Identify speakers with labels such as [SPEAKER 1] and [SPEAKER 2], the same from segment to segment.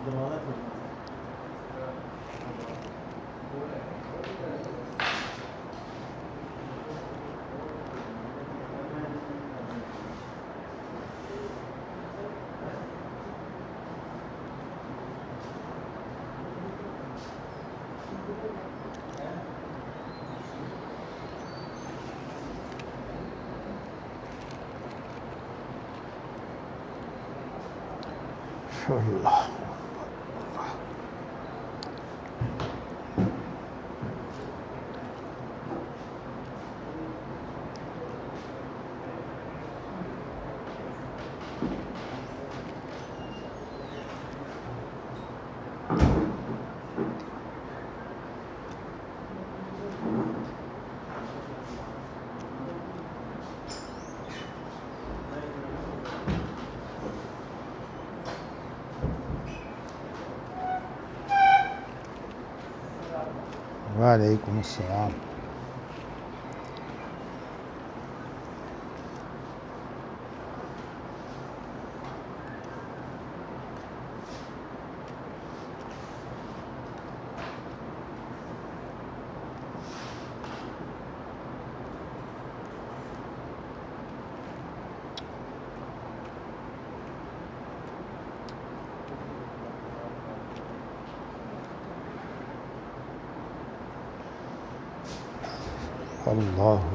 [SPEAKER 1] اللہ وعلیکم السلام. اللہ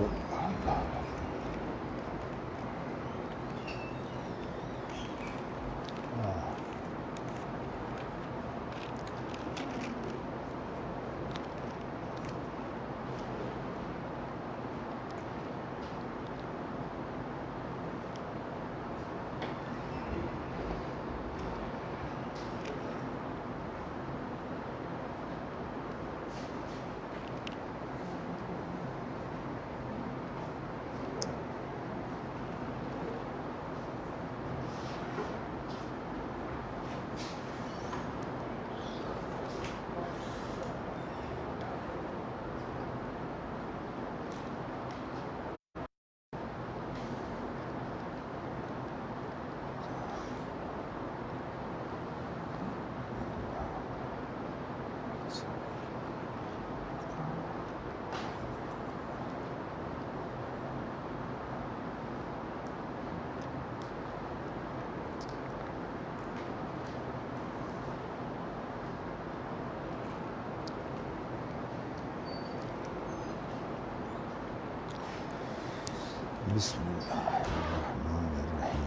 [SPEAKER 1] بسم اللہ الرحمن الرحیم.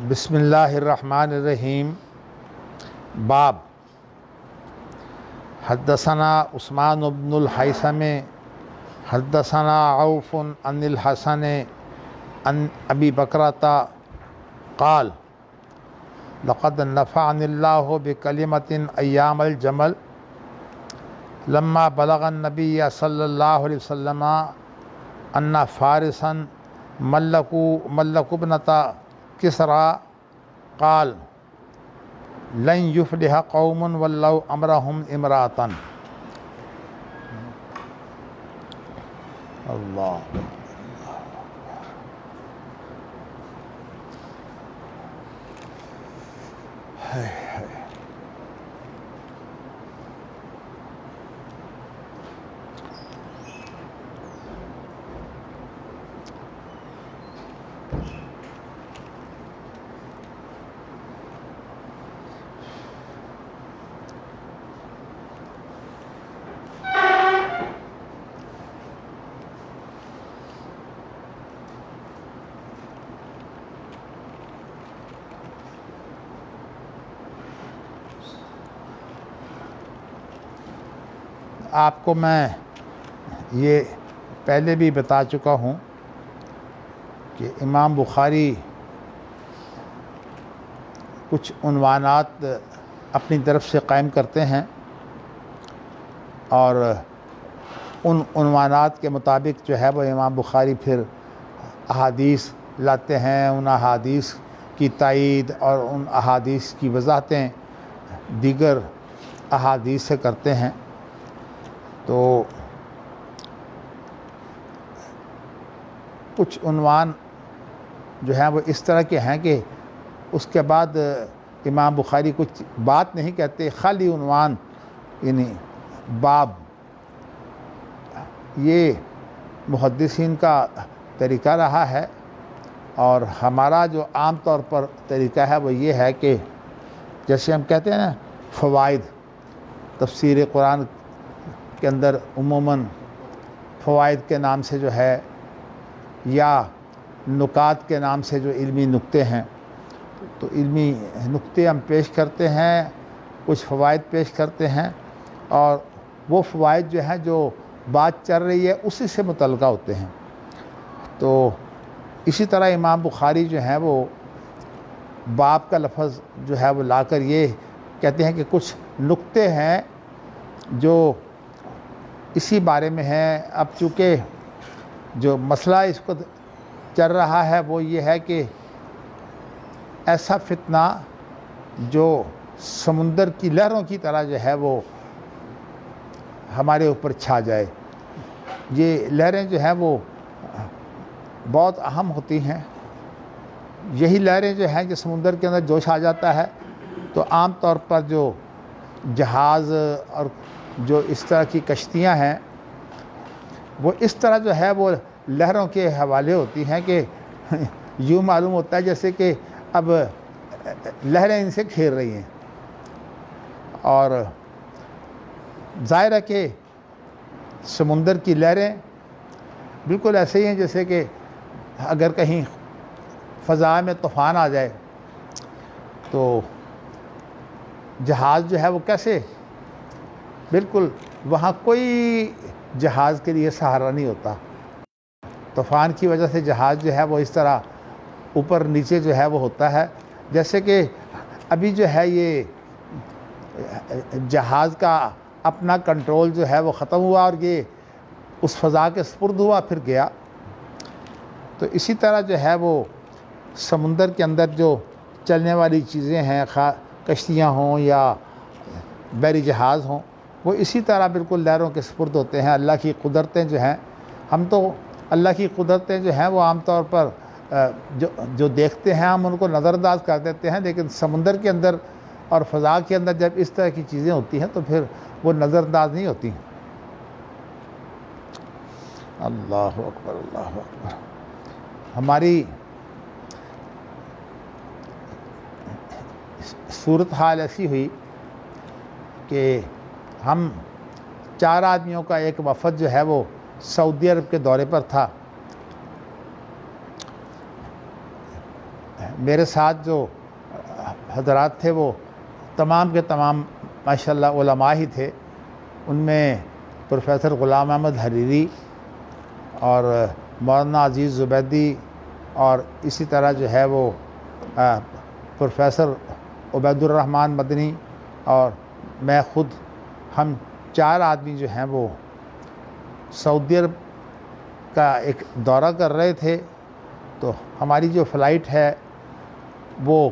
[SPEAKER 1] بسم اللہ الرحمن الرحیم. باب حدثنا عثمان بن الحیثم حدثنا عوف عن الحسن عن ابی بکرۃ قال لقد نفعني الله بكلمة أيام الجمل لما بلغ النبي صلى الله عليه وسلم أن فارسا ملكوا ابنة كسرى قال لن يفلح قوم ولوا أمرهم امرأة. اللہ آپ کو میں یہ پہلے بھی بتا چکا ہوں کہ امام بخاری کچھ عنوانات اپنی طرف سے قائم کرتے ہیں اور ان عنوانات کے مطابق جو ہے وہ امام بخاری پھر احادیث لاتے ہیں. ان احادیث کی تائید اور ان احادیث کی وضاحتیں دیگر احادیث سے کرتے ہیں. تو کچھ عنوان جو ہیں وہ اس طرح کے ہیں کہ اس کے بعد امام بخاری کچھ بات نہیں کہتے، خالی عنوان یعنی باب. یہ محدثین کا طریقہ رہا ہے، اور ہمارا جو عام طور پر طریقہ ہے وہ یہ ہے کہ جیسے ہم کہتے ہیں نا فوائد، تفسیر قرآن کے اندر عموماً فوائد کے نام سے جو ہے، یا نکات کے نام سے جو علمی نکتے ہیں، تو علمی نکتے ہم پیش کرتے ہیں، کچھ فوائد پیش کرتے ہیں، اور وہ فوائد جو ہیں جو بات چل رہی ہے اسی سے متعلقہ ہوتے ہیں. تو اسی طرح امام بخاری جو ہیں وہ باب کا لفظ جو ہے وہ لا کر یہ کہتے ہیں کہ کچھ نکتے ہیں جو اسی بارے میں ہیں. اب چونکہ جو مسئلہ اس کو چل رہا ہے وہ یہ ہے کہ ایسا فتنہ جو سمندر کی لہروں کی طرح جو ہے وہ ہمارے اوپر چھا جائے. یہ لہریں جو ہیں وہ بہت اہم ہوتی ہیں. یہی لہریں جو ہیں کہ سمندر کے اندر جوش آ جاتا ہے تو عام طور پر جو جہاز اور جو اس طرح کی کشتیاں ہیں وہ اس طرح جو ہے وہ لہروں کے حوالے ہوتی ہیں کہ یوں معلوم ہوتا ہے جیسے کہ اب لہریں ان سے گھیر رہی ہیں. اور ظاہر ہے کہ سمندر کی لہریں بالکل ایسے ہی ہیں جیسے کہ اگر کہیں فضا میں طوفان آ جائے تو جہاز جو ہے وہ کیسے، بالکل وہاں کوئی جہاز کے لیے سہارا نہیں ہوتا. طوفان کی وجہ سے جہاز جو ہے وہ اس طرح اوپر نیچے جو ہے وہ ہوتا ہے جیسے کہ ابھی جو ہے یہ جہاز کا اپنا کنٹرول جو ہے وہ ختم ہوا اور یہ اس فضا کے سپرد ہوا پھر گیا. تو اسی طرح جو ہے وہ سمندر کے اندر جو چلنے والی چیزیں ہیں، کشتیاں ہوں یا بحری جہاز ہوں، وہ اسی طرح بالکل لہروں کے سپرد ہوتے ہیں. اللہ کی قدرتیں جو ہیں، ہم تو اللہ کی قدرتیں جو ہیں وہ عام طور پر جو دیکھتے ہیں ہم ان کو نظر انداز کر دیتے ہیں، لیکن سمندر کے اندر اور فضا کے اندر جب اس طرح کی چیزیں ہوتی ہیں تو پھر وہ نظر انداز نہیں ہوتی. اللہ اکبر، اللہ اکبر. ہماری صورتحال ایسی ہوئی کہ ہم 4 آدمیوں کا ایک وفد جو ہے وہ سعودی عرب کے دورے پر تھا. میرے ساتھ جو حضرات تھے وہ تمام کے تمام ماشاءاللہ علماء ہی تھے. ان میں پروفیسر غلام احمد حریری اور مولانا عزیز زبیدی اور اسی طرح جو ہے وہ پروفیسر عبید الرحمن مدنی اور میں خود، ہم 4 آدمی جو ہیں وہ سعودی عرب کا ایک دورہ کر رہے تھے. تو ہماری جو فلائٹ ہے وہ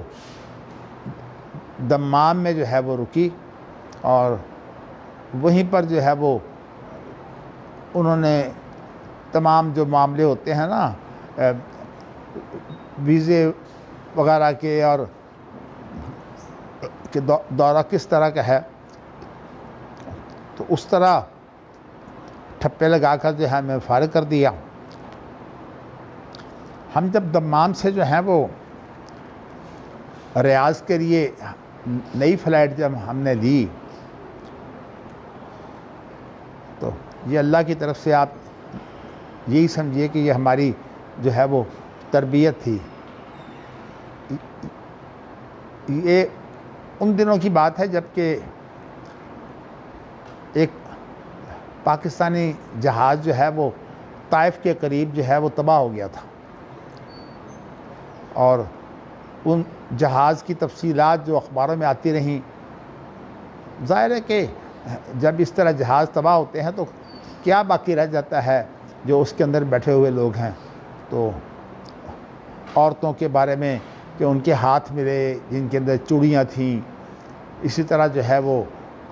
[SPEAKER 1] دمام میں جو ہے وہ رکی، اور وہیں پر جو ہے وہ انہوں نے تمام جو معاملے ہوتے ہیں نا ویزے وغیرہ کے اور کہ دورہ کس طرح کا ہے، تو اس طرح ٹھپے لگا کر جو ہے ہمیں فارغ کر دیا. ہم جب دمام سے جو ہیں وہ ریاض کے لیے نئی فلائٹ جب ہم نے لی تو یہ اللہ کی طرف سے آپ یہی سمجھیے کہ یہ ہماری جو ہے وہ تربیت تھی. یہ ان دنوں کی بات ہے جب کہ ایک پاکستانی جہاز جو ہے وہ طائف کے قریب جو ہے وہ تباہ ہو گیا تھا، اور ان جہاز کی تفصیلات جو اخباروں میں آتی رہیں. ظاہر ہے کہ جب اس طرح جہاز تباہ ہوتے ہیں تو کیا باقی رہ جاتا ہے جو اس کے اندر بیٹھے ہوئے لوگ ہیں. تو عورتوں کے بارے میں کہ ان کے ہاتھ ملے جن کے اندر چوڑیاں تھیں، اسی طرح جو ہے وہ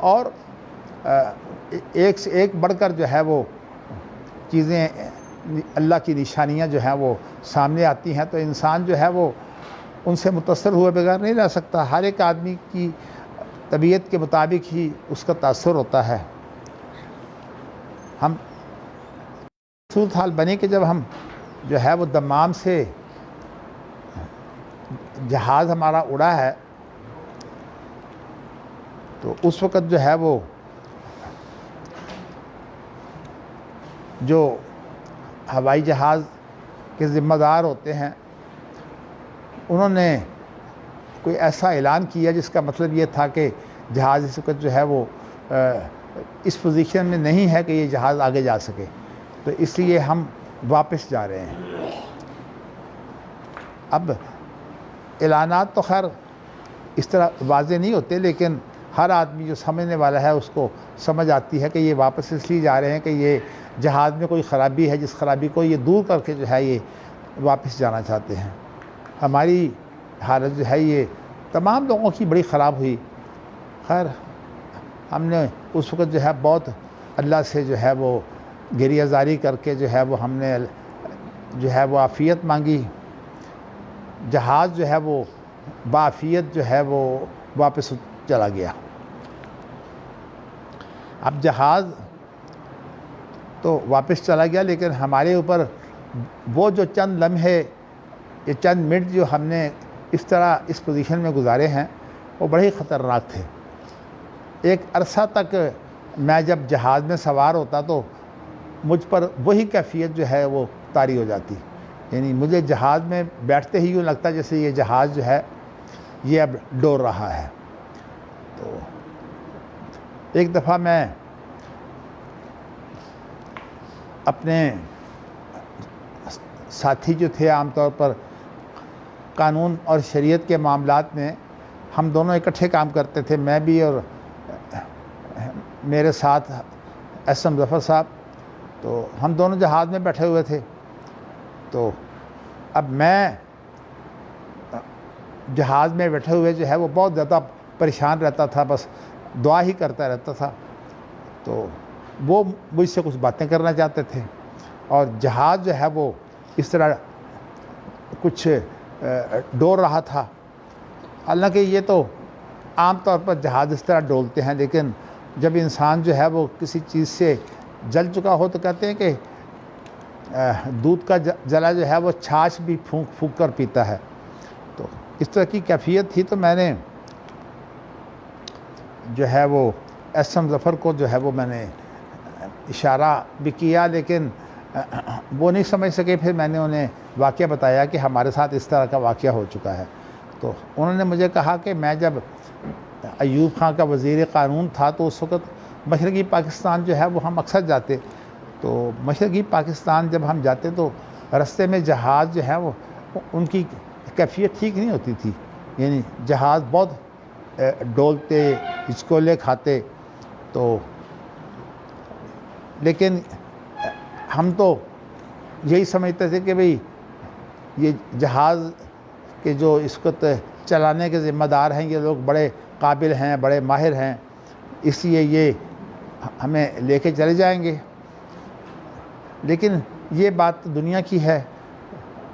[SPEAKER 1] اور ایک سے ایک بڑھ کر جو ہے وہ چیزیں اللہ کی نشانیاں جو ہیں وہ سامنے آتی ہیں تو انسان جو ہے وہ ان سے متاثر ہوئے بغیر نہیں رہ سکتا. ہر ایک آدمی کی طبیعت کے مطابق ہی اس کا تاثر ہوتا ہے. ہم صورت حال بنی کہ جب ہم جو ہے وہ دمام سے جہاز ہمارا اڑا ہے تو اس وقت جو ہے وہ جو ہوائی جہاز کے ذمہ دار ہوتے ہیں انہوں نے کوئی ایسا اعلان کیا جس کا مطلب یہ تھا کہ جہاز اس وقت جو ہے وہ اس پوزیشن میں نہیں ہے کہ یہ جہاز آگے جا سکے تو اس لیے ہم واپس جا رہے ہیں. اب اعلانات تو خیر اس طرح واضح نہیں ہوتے لیکن ہر آدمی جو سمجھنے والا ہے اس کو سمجھ آتی ہے کہ یہ واپس اس لیے جا رہے ہیں کہ یہ جہاز میں کوئی خرابی ہے جس خرابی کو یہ دور کر کے جو ہے یہ واپس جانا چاہتے ہیں. ہماری حالت جو ہے یہ تمام لوگوں کی بڑی خراب ہوئی. خیر ہم نے اس وقت جو ہے بہت اللہ سے جو ہے وہ گریہ زاری کر کے جو ہے وہ ہم نے جو ہے وہ عافیت مانگی. جہاز جو ہے وہ بعافیت جو ہے وہ واپس چلا گیا. اب جہاز تو واپس چلا گیا لیکن ہمارے اوپر وہ جو چند لمحے یہ چند منٹ جو ہم نے اس طرح اس پوزیشن میں گزارے ہیں وہ بڑے ہی خطرناک تھے. ایک عرصہ تک میں جب جہاز میں سوار ہوتا تو مجھ پر وہی کیفیت جو ہے وہ طاری ہو جاتی. یعنی مجھے جہاز میں بیٹھتے ہی یوں لگتا جیسے یہ جہاز جو ہے یہ اب ڈور رہا ہے. تو ایک دفعہ میں اپنے ساتھی جو تھے عام طور پر قانون اور شریعت کے معاملات میں ہم دونوں اکٹھے کام کرتے تھے, میں بھی اور میرے ساتھ ایس ایم ظفر صاحب, تو ہم دونوں جہاز میں بیٹھے ہوئے تھے. تو اب میں جہاز میں بیٹھے ہوئے جو ہے وہ بہت زیادہ پریشان رہتا تھا, بس دعا ہی کرتا رہتا تھا. تو وہ مجھ سے کچھ باتیں کرنا چاہتے تھے اور جہاز جو ہے وہ اس طرح کچھ ڈول رہا تھا. حالانکہ یہ تو عام طور پر جہاز اس طرح ڈولتے ہیں, لیکن جب انسان جو ہے وہ کسی چیز سے جل چکا ہو تو کہتے ہیں کہ دودھ کا جلا جو ہے وہ چھاچھ بھی پھونک پھونک کر پیتا ہے. تو اس طرح کی کیفیت تھی. تو میں نے جو ہے وہ ایس ایم ظفر کو جو ہے وہ میں نے اشارہ بھی کیا لیکن وہ نہیں سمجھ سکے. پھر میں نے انہیں واقعہ بتایا کہ ہمارے ساتھ اس طرح کا واقعہ ہو چکا ہے. تو انہوں نے مجھے کہا کہ میں جب ایوب خان کا وزیر قانون تھا تو اس وقت مشرقی پاکستان جو ہے وہ ہم اکثر جاتے. تو مشرقی پاکستان جب ہم جاتے تو رستے میں جہاز جو ہے وہ ان کی کیفیت ٹھیک نہیں ہوتی تھی. یعنی جہاز بہت ڈولتے, ہچکولے کھاتے. تو لیکن ہم تو یہی سمجھتے تھے کہ بھئی یہ جہاز کے جو اس وقت چلانے کے ذمہ دار ہیں یہ لوگ بڑے قابل ہیں, بڑے ماہر ہیں, اس لیے یہ ہمیں لے کے چلے جائیں گے. لیکن یہ بات دنیا کی ہے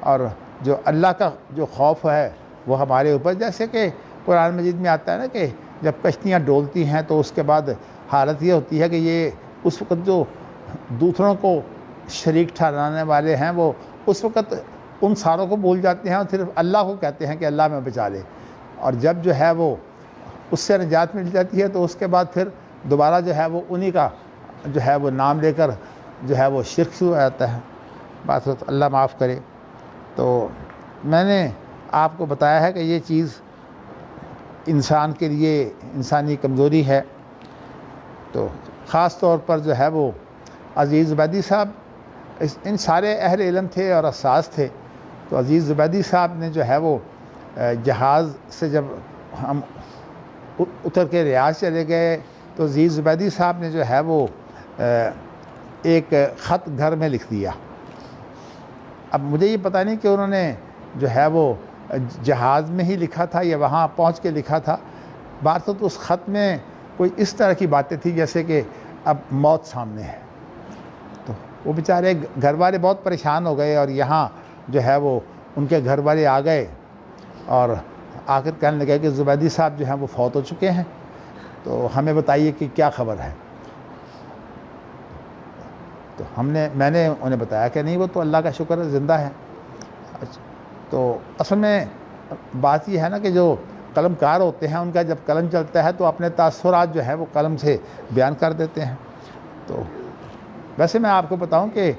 [SPEAKER 1] اور جو اللہ کا جو خوف ہے وہ ہمارے اوپر, جیسے کہ قرآن مجید میں آتا ہے نا کہ جب کشتیاں ڈولتی ہیں تو اس کے بعد حالت یہ ہوتی ہے کہ یہ اس وقت جو دوسروں کو شریک ٹھہرانے والے ہیں وہ اس وقت ان ساروں کو بھول جاتے ہیں اور صرف اللہ کو کہتے ہیں کہ اللہ میں بچا لے. اور جب جو ہے وہ اس سے نجات مل جاتی ہے تو اس کے بعد پھر دوبارہ جو ہے وہ انہی کا جو ہے وہ نام لے کر جو ہے وہ شرک شروع ہو جاتا ہے. بات ہو تو اللہ معاف کرے. تو میں نے آپ کو بتایا ہے کہ یہ چیز انسان کے لیے انسانی کمزوری ہے. تو خاص طور پر جو ہے وہ عزیز زبیدی صاحب ان سارے اہل علم تھے اور حساس تھے. تو عزیز زبیدی صاحب نے جو ہے وہ جہاز سے جب ہم اتر کے ریاض چلے گئے تو عزیز زبیدی صاحب نے جو ہے وہ ایک خط گھر میں لکھ دیا. اب مجھے یہ پتہ نہیں کہ انہوں نے جو ہے وہ جہاز میں ہی لکھا تھا یا وہاں پہنچ کے لکھا تھا. بات تو اس خط میں کوئی اس طرح کی باتیں تھیں جیسے کہ اب موت سامنے ہے. تو وہ بیچارے گھر والے بہت پریشان ہو گئے، اور یہاں جو ہے وہ ان کے گھر والے آ گئے اور آ کر کہنے لگے کہ زبیدی صاحب جو ہیں وہ فوت ہو چکے ہیں، تو ہمیں بتائیے کہ کیا خبر ہے۔ تو میں نے انہیں بتایا کہ نہیں، وہ تو اللہ کا شکر ہے زندہ ہے۔ تو اصل میں بات یہ ہے نا کہ جو قلم کار ہوتے ہیں ان کا جب قلم چلتا ہے تو اپنے تاثرات جو ہے وہ قلم سے بیان کر دیتے ہیں۔ تو ویسے میں آپ کو بتاؤں کہ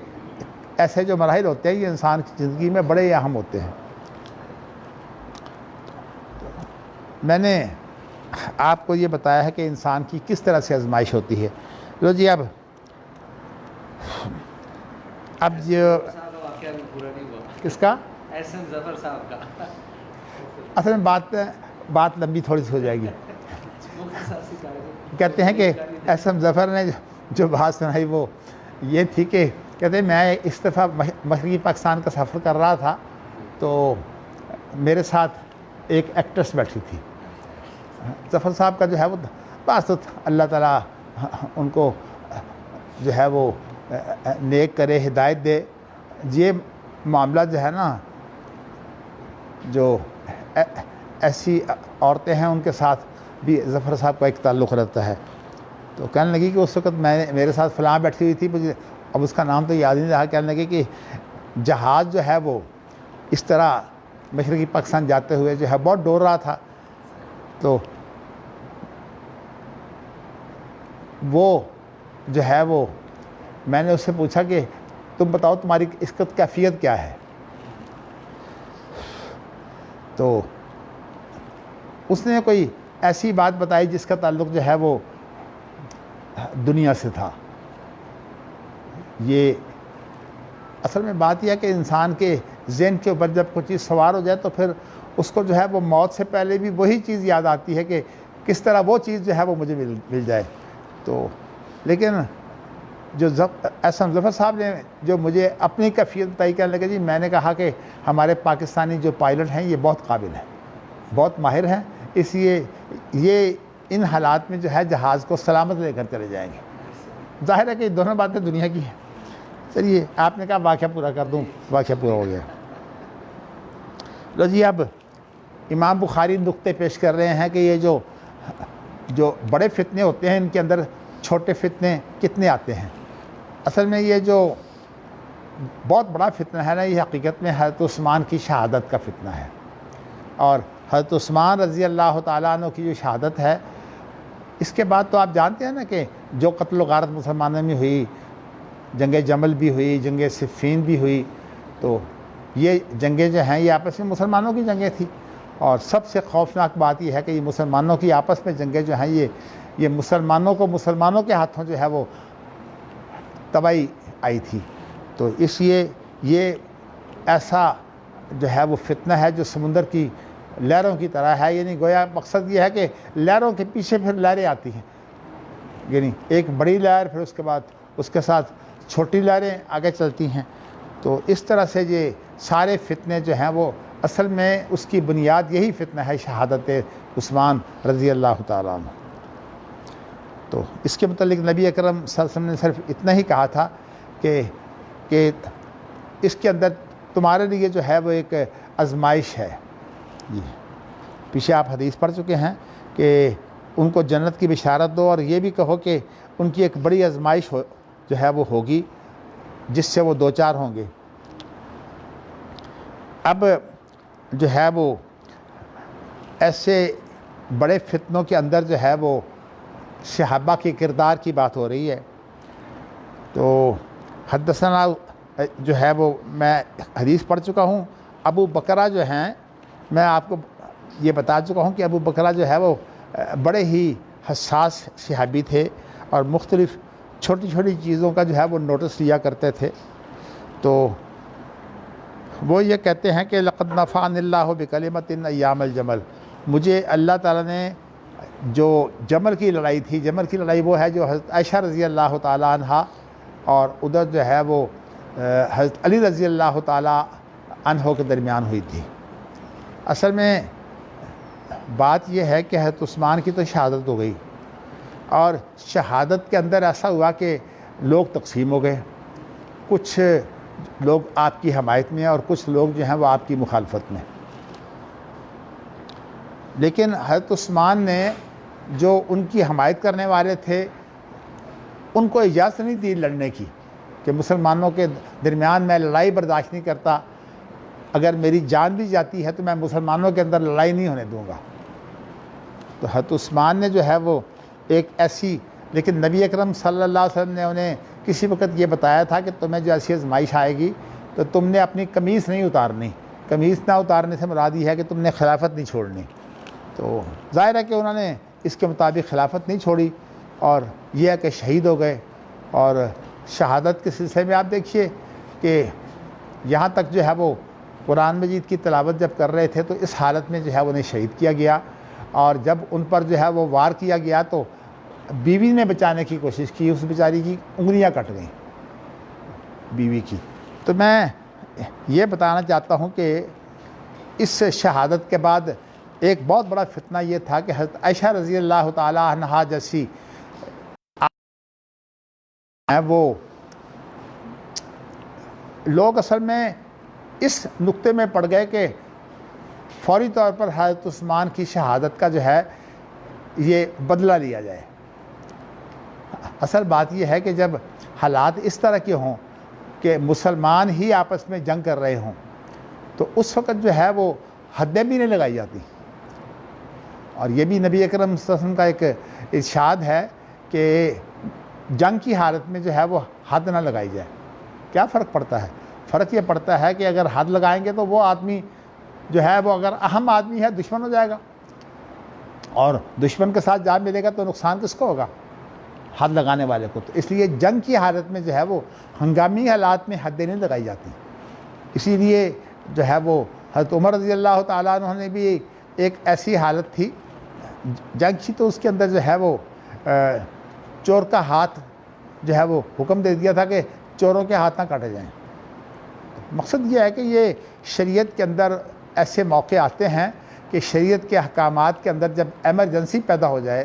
[SPEAKER 1] ایسے جو مراحل ہوتے ہیں یہ انسان کی زندگی میں بڑے اہم ہوتے ہیں۔ میں نے آپ کو یہ بتایا ہے کہ انسان کی کس طرح سے آزمائش ہوتی ہے۔ لو جی، اب جو کس کا
[SPEAKER 2] ظفر صاحب کا
[SPEAKER 1] اصل میں بات لمبی تھوڑی سی ہو جائے گی۔ کہتے ہیں کہ احسن ظفر نے جو بات سنائی وہ یہ تھی کہ کہتے ہیں میں اس دفعہ مشرقی پاکستان کا سفر کر رہا تھا، تو میرے ساتھ ایک ایکٹریس بیٹھی تھی۔ ظفر صاحب کا جو ہے وہ بس اللہ تعالیٰ ان کو جو ہے وہ نیک کرے، ہدایت دے۔ یہ معاملہ جو ہے نا، جو ایسی عورتیں ہیں ان کے ساتھ بھی ظفر صاحب کا ایک تعلق رہتا ہے۔ تو کہنے لگی کہ اس وقت میرے ساتھ فلاں بیٹھی ہوئی تھی، مجھے اب اس کا نام تو یاد نہیں رہا۔ کہنے لگی کہ جہاز جو ہے وہ اس طرح مشرقی پاکستان جاتے ہوئے جو ہے بہت ڈور رہا تھا، تو وہ جو ہے وہ میں نے اس سے پوچھا کہ تم بتاؤ تمہاری اس وقت کیفیت کیا ہے؟ تو اس نے کوئی ایسی بات بتائی جس کا تعلق جو ہے وہ دنیا سے تھا۔ یہ اصل میں بات یہ ہے کہ انسان کے ذہن کے اوپر جب کوئی چیز سوار ہو جائے تو پھر اس کو جو ہے وہ موت سے پہلے بھی وہی چیز یاد آتی ہے کہ کس طرح وہ چیز جو ہے وہ مجھے مل جائے۔ تو لیکن جو احسن ظفر صاحب نے جو مجھے اپنی کیفیت بتائی، کہنے لگے جی میں نے کہا کہ ہمارے پاکستانی جو پائلٹ ہیں یہ بہت قابل ہیں، بہت ماہر ہیں، اس لیے یہ ان حالات میں جو ہے جہاز کو سلامت لے کر چلے جائیں گے۔ ظاہر ہے کہ یہ دونوں باتیں دنیا کی ہیں۔ چلیے، آپ نے کہا واقعہ پورا کر دوں، واقعہ پورا ہو گیا۔ لو جی، اب امام بخاری نقطے پیش کر رہے ہیں کہ یہ جو بڑے فتنے ہوتے ہیں ان کے اندر چھوٹے فتنے کتنے آتے ہیں۔ اصل میں یہ جو بہت بڑا فتنہ ہے نا، یہ حقیقت میں حضرت عثمان کی شہادت کا فتنہ ہے۔ اور حضرت عثمان رضی اللہ تعالیٰ عنہ کی جو شہادت ہے، اس کے بعد تو آپ جانتے ہیں نا کہ جو قتل و غارت مسلمانوں میں ہوئی، جنگ جمل بھی ہوئی، جنگ صفین بھی ہوئی، تو یہ جنگیں جو ہیں یہ آپس میں مسلمانوں کی جنگیں تھیں۔ اور سب سے خوفناک بات یہ ہے کہ یہ مسلمانوں کی آپس میں جنگیں جو ہیں یہ مسلمانوں کے ہاتھوں جو ہے وہ تباہی آئی تھی۔ تو اس لیے یہ ایسا جو ہے وہ فتنہ ہے جو سمندر کی لہروں کی طرح ہے، یعنی گویا مقصد یہ ہے کہ لہروں کے پیچھے پھر لہریں آتی ہیں، یعنی ایک بڑی لہر، پھر اس کے بعد اس کے ساتھ چھوٹی لہریں آگے چلتی ہیں۔ تو اس طرح سے یہ سارے فتنے جو ہیں وہ اصل میں اس کی بنیاد یہی فتنہ ہے، شہادت عثمان رضی اللہ تعالیٰ عنہ۔ تو اس کے متعلق نبی اکرم صلی اللہ علیہ وسلم نے صرف اتنا ہی کہا تھا کہ اس کے اندر تمہارے لیے جو ہے وہ ایک آزمائش ہے۔ جی، پیچھے آپ حدیث پڑھ چکے ہیں کہ ان کو جنت کی بشارت دو، اور یہ بھی کہو کہ ان کی ایک بڑی آزمائش جو ہے وہ ہوگی جس سے وہ دوچار ہوں گے۔ اب جو ہے وہ ایسے بڑے فتنوں کے اندر جو ہے وہ صحابہ کے کردار کی بات ہو رہی ہے۔ تو حدثنا جو ہے وہ میں حدیث پڑھ چکا ہوں، ابو بکرہ جو ہیں، میں آپ کو یہ بتا چکا ہوں کہ ابو بکرہ جو ہے وہ بڑے ہی حساس صحابی تھے اور مختلف چھوٹی چھوٹی چیزوں کا جو ہے وہ نوٹس لیا کرتے تھے۔ تو وہ یہ کہتے ہیں کہ لقد نفعني اللہ بکلمۃ ایام الجمل، مجھے اللہ تعالیٰ نے جو جمل کی لڑائی تھی، جمل کی لڑائی وہ ہے جو حضرت عائشہ رضی اللہ تعالیٰ عنہ اور ادھر جو ہے وہ حضرت علی رضی اللہ تعالیٰ عنہ کے درمیان ہوئی تھی۔ اصل میں بات یہ ہے کہ حضرت عثمان کی تو شہادت ہو گئی، اور شہادت کے اندر ایسا ہوا کہ لوگ تقسیم ہو گئے، کچھ لوگ آپ کی حمایت میں ہیں اور کچھ لوگ جو ہیں وہ آپ کی مخالفت میں. لیکن حضرت عثمان نے جو ان کی حمایت کرنے والے تھے ان کو اجازت نہیں دی لڑنے کی کہ مسلمانوں کے درمیان میں لڑائی برداشت نہیں کرتا، اگر میری جان بھی جاتی ہے تو میں مسلمانوں کے اندر لڑائی نہیں ہونے دوں گا. تو حضرت عثمان نے جو ہے وہ ایک ایسی، لیکن نبی اکرم صلی اللہ علیہ وسلم نے انہیں کسی وقت یہ بتایا تھا کہ تمہیں جو ایسی آزمائش آئے گی تو تم نے اپنی قمیص نہیں اتارنی. قمیص نہ اتارنے سے مراد یہ ہے کہ تم نے خلافت نہیں چھوڑنی. تو ظاہر ہے کہ انہوں نے اس کے مطابق خلافت نہیں چھوڑی اور یہ ہے کہ شہید ہو گئے. اور شہادت کے سلسلے میں آپ دیکھیے کہ یہاں تک جو ہے وہ قرآن مجید کی تلاوت جب کر رہے تھے تو اس حالت میں جو ہے انہیں شہید کیا گیا، اور جب ان پر جو ہے وہ وار کیا گیا تو بیوی نے بچانے کی کوشش کی، اس بیچاری کی انگلیاں کٹ گئیں بیوی کی. تو میں یہ بتانا چاہتا ہوں کہ اس شہادت کے بعد ایک بہت بڑا فتنہ یہ تھا کہ حضرت عائشہ رضی اللہ تعالی عنہا جیسی وہ لوگ اصل میں اس نقطے میں پڑ گئے کہ فوری طور پر حضرت عثمان کی شہادت کا جو ہے یہ بدلہ لیا جائے. اصل بات یہ ہے کہ جب حالات اس طرح کے ہوں کہ مسلمان ہی آپس میں جنگ کر رہے ہوں تو اس وقت جو ہے وہ حدیں بھی نہیں لگائی جاتی. اور یہ بھی نبی اکرم صلی اللہ علیہ وسلم کا ایک ارشاد ہے کہ جنگ کی حالت میں جو ہے وہ حد نہ لگائی جائے. کیا فرق پڑتا ہے؟ فرق یہ پڑتا ہے کہ اگر حد لگائیں گے تو وہ آدمی جو ہے وہ اگر اہم آدمی ہے دشمن ہو جائے گا، اور دشمن کے ساتھ جا ملے گا تو نقصان کس کو ہوگا؟ حد لگانے والے کو. تو اس لیے جنگ کی حالت میں جو ہے وہ ہنگامی حالات میں حدیں نہیں لگائی جاتی. اسی لیے جو ہے وہ حضرت عمر رضی اللہ تعالیٰ عنہ نے بھی ایک ایسی حالت تھی جنگ کی، تو اس کے اندر جو ہے وہ چور کا ہاتھ جو ہے وہ حکم دے دیا تھا کہ چوروں کے ہاتھ نہ کاٹے جائیں. مقصد یہ ہے کہ یہ شریعت کے اندر ایسے موقع آتے ہیں کہ شریعت کے احکامات کے اندر جب ایمرجنسی پیدا ہو جائے،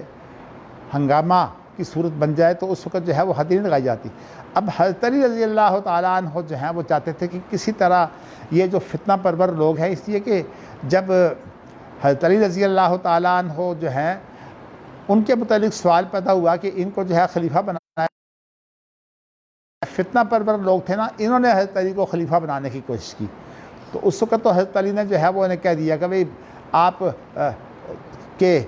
[SPEAKER 1] ہنگامہ کی صورت بن جائے تو اس وقت جو ہے وہ حد نہیں لگائی جاتی. اب حضرت علی رضی اللہ تعالیٰ عنہ جو ہیں وہ چاہتے تھے کہ کسی طرح یہ جو فتنہ پرور لوگ ہیں، اس لیے کہ جب حضرت علی رضی اللہ تعالیٰ عنہ جو ہیں ان کے متعلق سوال پیدا ہوا کہ ان کو جو ہے خلیفہ بنانا ہے، فتنہ پرور لوگ تھے نا، انہوں نے حضرت علی کو خلیفہ بنانے کی کوشش کی. تو اس وقت تو حضرت علی نے جو ہے وہ انہیں کہہ دیا کہ بھئی آپ کے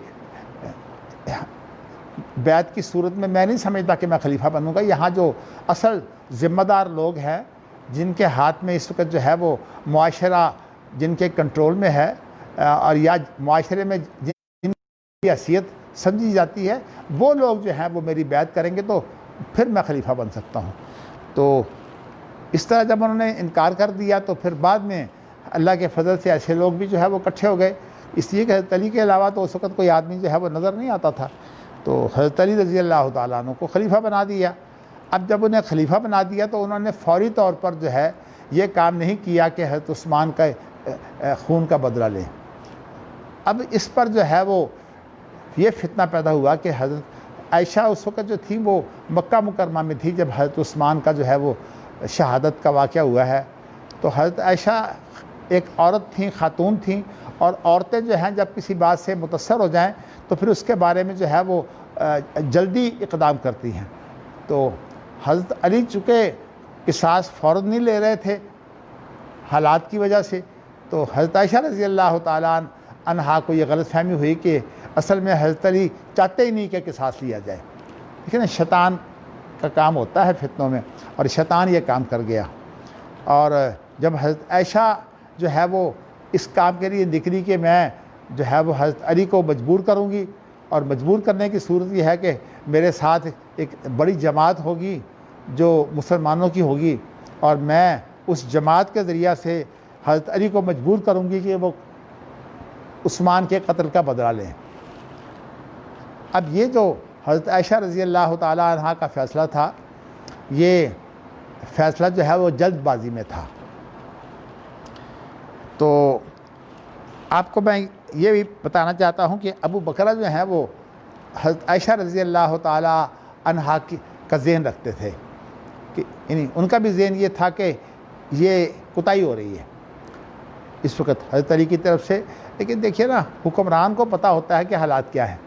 [SPEAKER 1] بیعت کی صورت میں نہیں سمجھتا کہ میں خلیفہ بنوں گا. یہاں جو اصل ذمہ دار لوگ ہیں جن کے ہاتھ میں اس وقت جو ہے وہ معاشرہ جن کے کنٹرول میں ہے، اور یا معاشرے میں جن کی حیثیت سمجھی جاتی ہے، وہ لوگ جو ہیں وہ میری بیعت کریں گے تو پھر میں خلیفہ بن سکتا ہوں. تو اس طرح جب انہوں نے انکار کر دیا تو پھر بعد میں اللہ کے فضل سے ایسے لوگ بھی جو ہے وہ اکٹھے ہو گئے. اس لیے کہ حضرت علی کے علاوہ تو اس وقت کوئی آدمی جو ہے وہ نظر نہیں آتا تھا. تو حضرت علی رضی اللہ تعالیٰ عنہ کو خلیفہ بنا دیا. اب جب انہیں خلیفہ بنا دیا تو انہوں نے فوری طور پر جو ہے یہ کام نہیں کیا کہ حضرت عثمان کا خون کا بدلہ لیں. اب اس پر جو ہے وہ یہ فتنہ پیدا ہوا کہ حضرت عائشہ اس وقت جو تھی وہ مکہ مکرمہ میں تھی جب حضرت عثمان کا جو ہے وہ شہادت کا واقعہ ہوا ہے. تو حضرت عائشہ ایک عورت تھیں، خاتون تھیں، اور عورتیں جو ہیں جب کسی بات سے متاثر ہو جائیں تو پھر اس کے بارے میں جو ہے وہ جلدی اقدام کرتی ہیں. تو حضرت علی چونکہ قصاص فوراً نہیں لے رہے تھے حالات کی وجہ سے، تو حضرت عائشہ رضی اللہ تعالیٰ عنہا کو یہ غلط فہمی ہوئی کہ اصل میں حضرت علی چاہتے ہی نہیں کہ قصاص لیا جائے. لیکن شیطان کا کام ہوتا ہے فتنوں میں، اور شیطان یہ کام کر گیا. اور جب حضرت عائشہ جو ہے وہ اس کام کے لیے نکلی کہ میں جو ہے وہ حضرت علی کو مجبور کروں گی، اور مجبور کرنے کی صورت یہ ہے کہ میرے ساتھ ایک بڑی جماعت ہوگی جو مسلمانوں کی ہوگی، اور میں اس جماعت کے ذریعہ سے حضرت علی کو مجبور کروں گی کہ وہ عثمان کے قتل کا بدلہ لیں. اب یہ جو حضرت عائشہ رضی اللہ تعالیٰ عنہ کا فیصلہ تھا، یہ فیصلہ جو ہے وہ جلد بازی میں تھا. تو آپ کو میں یہ بھی بتانا چاہتا ہوں کہ ابو بکر جو ہیں وہ حضرت عائشہ رضی اللہ تعالیٰ عنہا کا ذہن رکھتے تھے. کہ یعنی ان کا بھی ذہن یہ تھا کہ یہ کوتاہی ہو رہی ہے اس وقت حضرت علی کی طرف سے. لیکن دیکھیے نا، حکمران کو پتہ ہوتا ہے کہ حالات کیا ہیں،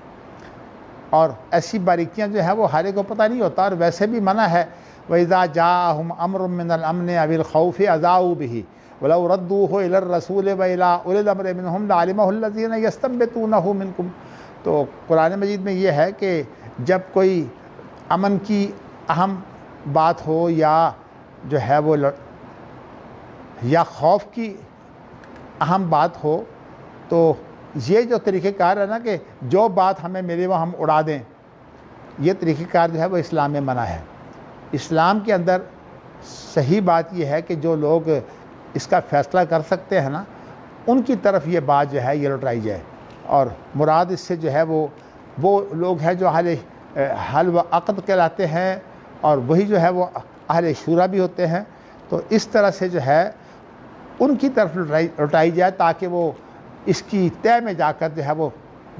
[SPEAKER 1] اور ایسی باریکیاں جو ہے وہ ہر ایک کو پتہ نہیں ہوتا. اور ویسے بھی منع ہے وَإِذَا جَاءَهُمْ أَمْرٌ مِّنَ الْأَمْنِ أَوِ الْخَوْفِ أَذَاعُوا بِهِ وَلَوْ رَدُّوهُ إِلَى الرَّسُولِ وَإِلَىٰ أُولِي الْأَمْرِ مِنْهُمْ لَعَلِمَهُ الَّذِينَ يَسْتَنبِطُونَهُ مِنْكُمْ. تو قرآن مجید میں یہ ہے کہ جب کوئی امن کی اہم بات ہو یا جو ہے وہ یا خوف کی اہم بات ہو، تو یہ جو طریقہ کار ہے نا کہ جو بات ہمیں ملے وہ ہم اڑا دیں، یہ طریقہ کار جو ہے وہ اسلام میں منع ہے. اسلام کے اندر صحیح بات یہ ہے کہ جو لوگ اس کا فیصلہ کر سکتے ہیں نا، ان کی طرف یہ بات جو ہے یہ لوٹائی جائے. اور مراد اس سے جو ہے وہ لوگ ہیں جو حل و عقد کہلاتے ہیں، اور وہی جو ہے وہ اہل شورا بھی ہوتے ہیں. تو اس طرح سے جو ہے ان کی طرف لوٹائی جائے تاکہ وہ اس کی طے میں جا کر جو ہے وہ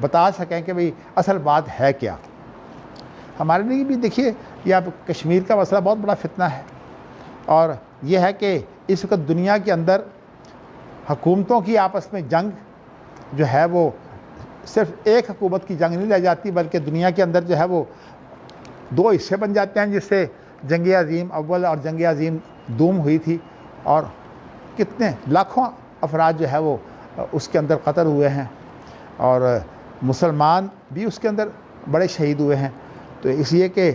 [SPEAKER 1] بتا سکیں کہ بھئی اصل بات ہے کیا. ہمارے لیے بھی دیکھیے یہ اب کشمیر کا مسئلہ بہت بڑا فتنہ ہے، اور یہ ہے کہ اس وقت دنیا کے اندر حکومتوں کی آپس میں جنگ جو ہے وہ صرف ایک حکومت کی جنگ نہیں رہ جاتی، بلکہ دنیا کے اندر جو ہے وہ دو حصے بن جاتے ہیں، جس سے جنگ عظیم اول اور جنگ عظیم دوم ہوئی تھی، اور کتنے لاکھوں افراد جو ہے وہ اس کے اندر قتل ہوئے ہیں، اور مسلمان بھی اس کے اندر بڑے شہید ہوئے ہیں. تو اس لیے کہ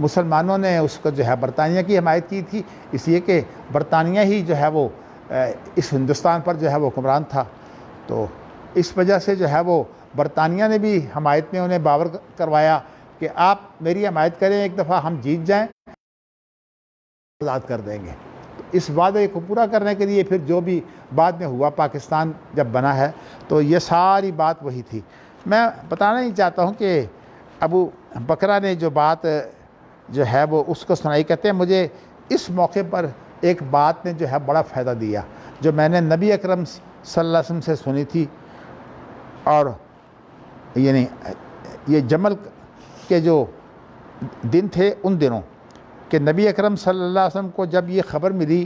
[SPEAKER 1] مسلمانوں نے اس کو جو ہے برطانیہ کی حمایت کی تھی، اس لیے کہ برطانیہ ہی جو ہے وہ اس ہندوستان پر جو ہے وہ حکمران تھا. تو اس وجہ سے جو ہے وہ برطانیہ نے بھی حمایت میں انہیں باور کروایا کہ آپ میری حمایت کریں، ایک دفعہ ہم جیت جائیں آزاد کر دیں گے. تو اس وعدے کو پورا کرنے کے لیے پھر جو بھی بعد میں ہوا، پاکستان جب بنا ہے، تو یہ ساری بات وہی تھی. میں بتانا نہیں چاہتا ہوں کہ ابو بکرا نے جو بات جو ہے وہ اس کو سنائی. کہتے ہیں مجھے اس موقع پر ایک بات نے جو ہے بڑا فائدہ دیا، جو میں نے نبی اکرم صلی اللہ علیہ وسلم سے سنی تھی. اور یعنی یہ جمل کے جو دن تھے ان دنوں کہ نبی اکرم صلی اللہ علیہ وسلم کو جب یہ خبر ملی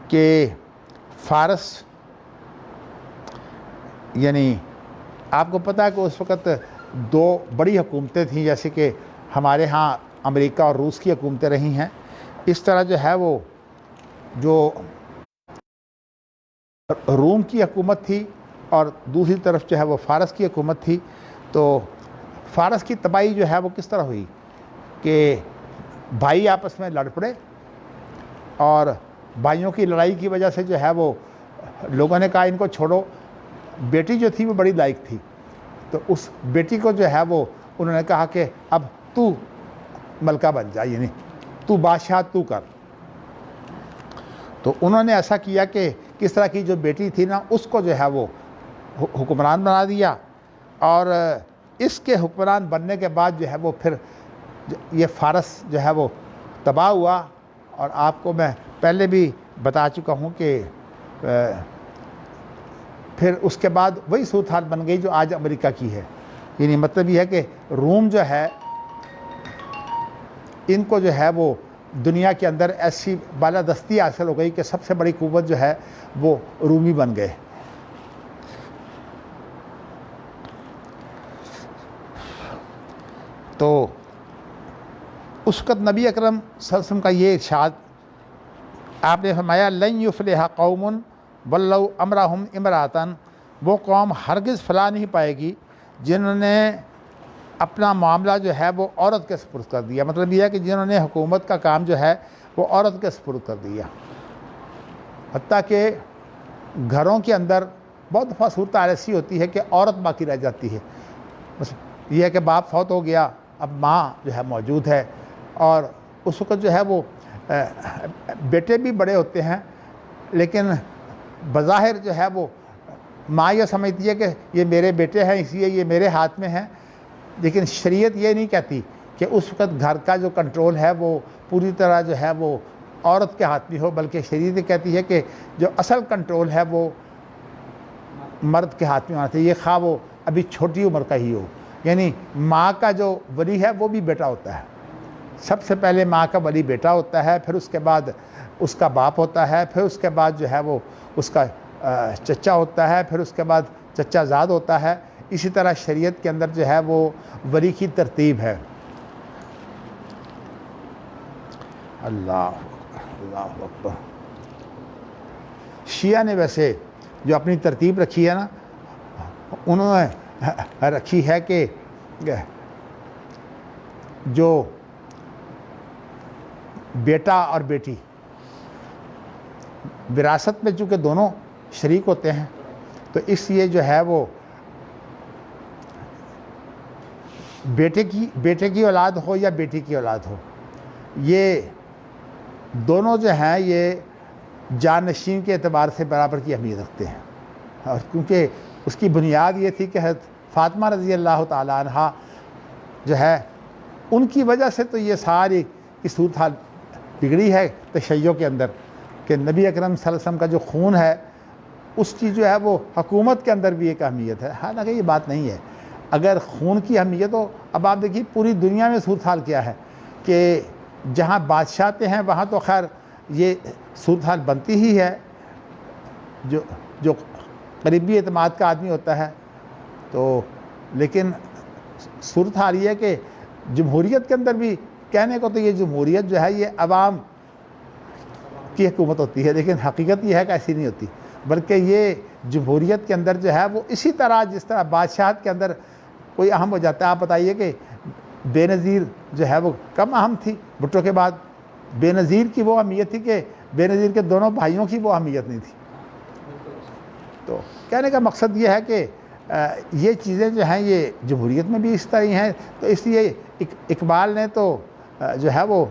[SPEAKER 1] کہ فارس، یعنی آپ کو پتہ ہے کہ اس وقت دو بڑی حکومتیں تھیں، جیسے کہ ہمارے ہاں امریکہ اور روس کی حکومتیں رہی ہیں، اس طرح جو ہے وہ جو روم کی حکومت تھی اور دوسری طرف جو ہے وہ فارس کی حکومت تھی. تو فارس کی تباہی جو ہے وہ کس طرح ہوئی کہ بھائی آپس میں لڑ پڑے، اور بھائیوں کی لڑائی کی وجہ سے جو ہے وہ لوگوں نے کہا ان کو چھوڑو. بیٹی جو تھی وہ بڑی لائق تھی، تو اس بیٹی کو جو ہے وہ انہوں نے کہا کہ اب تو ملکہ بن جا، یعنی تو بادشاہ تو کر. تو انہوں نے ایسا کیا کہ کس طرح کی جو بیٹی تھی نا اس کو جو ہے وہ حکمران بنا دیا. اور اس کے حکمران بننے کے بعد جو ہے وہ پھر یہ فارس جو ہے وہ تباہ ہوا. اور آپ کو میں پہلے بھی بتا چکا ہوں کہ پھر اس کے بعد وہی صورتحال بن گئی جو آج امریکہ کی ہے. یعنی مطلب یہ ہے کہ روم جو ہے ان کو جو ہے وہ دنیا کے اندر ایسی بالادستی حاصل ہو گئی کہ سب سے بڑی قوت جو ہے وہ رومی بن گئے. تو اس وقت نبی اکرم صلی اللہ علیہ وسلم کا یہ ارشاد آپ نے فرمایا لن یفلح قوم ولو امرہم امراتن، وہ قوم ہرگز فلاح نہیں پائے گی جنہوں نے اپنا معاملہ جو ہے وہ عورت کے سپرد کر دیا. مطلب یہ ہے کہ جنہوں نے حکومت کا کام جو ہے وہ عورت کے سپرد کر دیا. حتیٰ کہ گھروں کے اندر بہت دفعہ صورتحال ایسی ہوتی ہے کہ عورت باقی رہ جاتی ہے. بس یہ ہے کہ باپ فوت ہو گیا، اب ماں جو ہے موجود ہے، اور اس وقت جو ہے وہ بیٹے بھی بڑے ہوتے ہیں، لیکن بظاہر جو ہے وہ ماں یہ سمجھتی ہے کہ یہ میرے بیٹے ہیں اس لیے یہ میرے ہاتھ میں ہیں. لیکن شریعت یہ نہیں کہتی کہ اس وقت گھر کا جو کنٹرول ہے وہ پوری طرح جو ہے وہ عورت کے ہاتھ میں ہو، بلکہ شریعت یہ کہتی ہے کہ جو اصل کنٹرول ہے وہ مرد کے ہاتھ میں ہونا چاہیے، خواہ وہ ابھی چھوٹی عمر کا ہی ہو. یعنی ماں کا جو ولی ہے وہ بھی بیٹا ہوتا ہے، سب سے پہلے ماں کا ولی بیٹا ہوتا ہے، پھر اس کے بعد اس کا باپ ہوتا ہے، پھر اس کے بعد جو ہے وہ اس کا چچا ہوتا ہے، پھر اس کے بعد چچا زاد ہوتا ہے۔ اسی طرح شریعت کے اندر جو ہے وہ ولی کی ترتیب ہے۔ اللہ اکبر۔ شیعہ نے ویسے جو اپنی ترتیب رکھی ہے نا، انہوں نے رکھی ہے کہ جو بیٹا اور بیٹی وراثت میں چونکہ دونوں شریک ہوتے ہیں، تو اس لیے جو ہے وہ بیٹے کی اولاد ہو یا بیٹی کی اولاد ہو، یہ دونوں جو ہیں یہ جانشین کے اعتبار سے برابر کی اہمیت رکھتے ہیں۔ اور کیونکہ اس کی بنیاد یہ تھی کہ حضرت فاطمہ رضی اللہ تعالیٰ عنہ جو ہے ان کی وجہ سے تو یہ ساری کی صورتحال بگڑی ہے تشیع کے اندر، کہ نبی اکرم صلی اللہ علیہ وسلم کا جو خون ہے اس کی جو ہے وہ حکومت کے اندر بھی ایک اہمیت ہے۔ حالانکہ یہ بات نہیں ہے، اگر خون کی اہمیت ہو، اب آپ دیکھیے پوری دنیا میں صورتحال کیا ہے کہ جہاں بادشاہ آتے ہیں وہاں تو خیر یہ صورتحال بنتی ہی ہے، جو قریبی اعتماد کا آدمی ہوتا ہے تو، لیکن صورتحال یہ ہے کہ جمہوریت کے اندر بھی کہنے کو تو یہ جمہوریت جو ہے یہ عوام کی حکومت ہوتی ہے، لیکن حقیقت یہ ہے کہ ایسی نہیں ہوتی، بلکہ یہ جمہوریت کے اندر جو ہے وہ اسی طرح جس طرح بادشاہت کے اندر کوئی اہم ہو جاتا ہے۔ آپ بتائیے کہ بے نظیر جو ہے وہ کم اہم تھی بھٹو کے بعد، بے نظیر کی وہ اہمیت تھی کہ بے نظیر کے دونوں بھائیوں کی وہ اہمیت نہیں تھی۔ تو کہنے کا مقصد یہ ہے کہ یہ چیزیں جو ہیں یہ جمہوریت میں بھی اس طرح ہی ہیں، تو اس لیے اقبال نے تو جو ہے وہ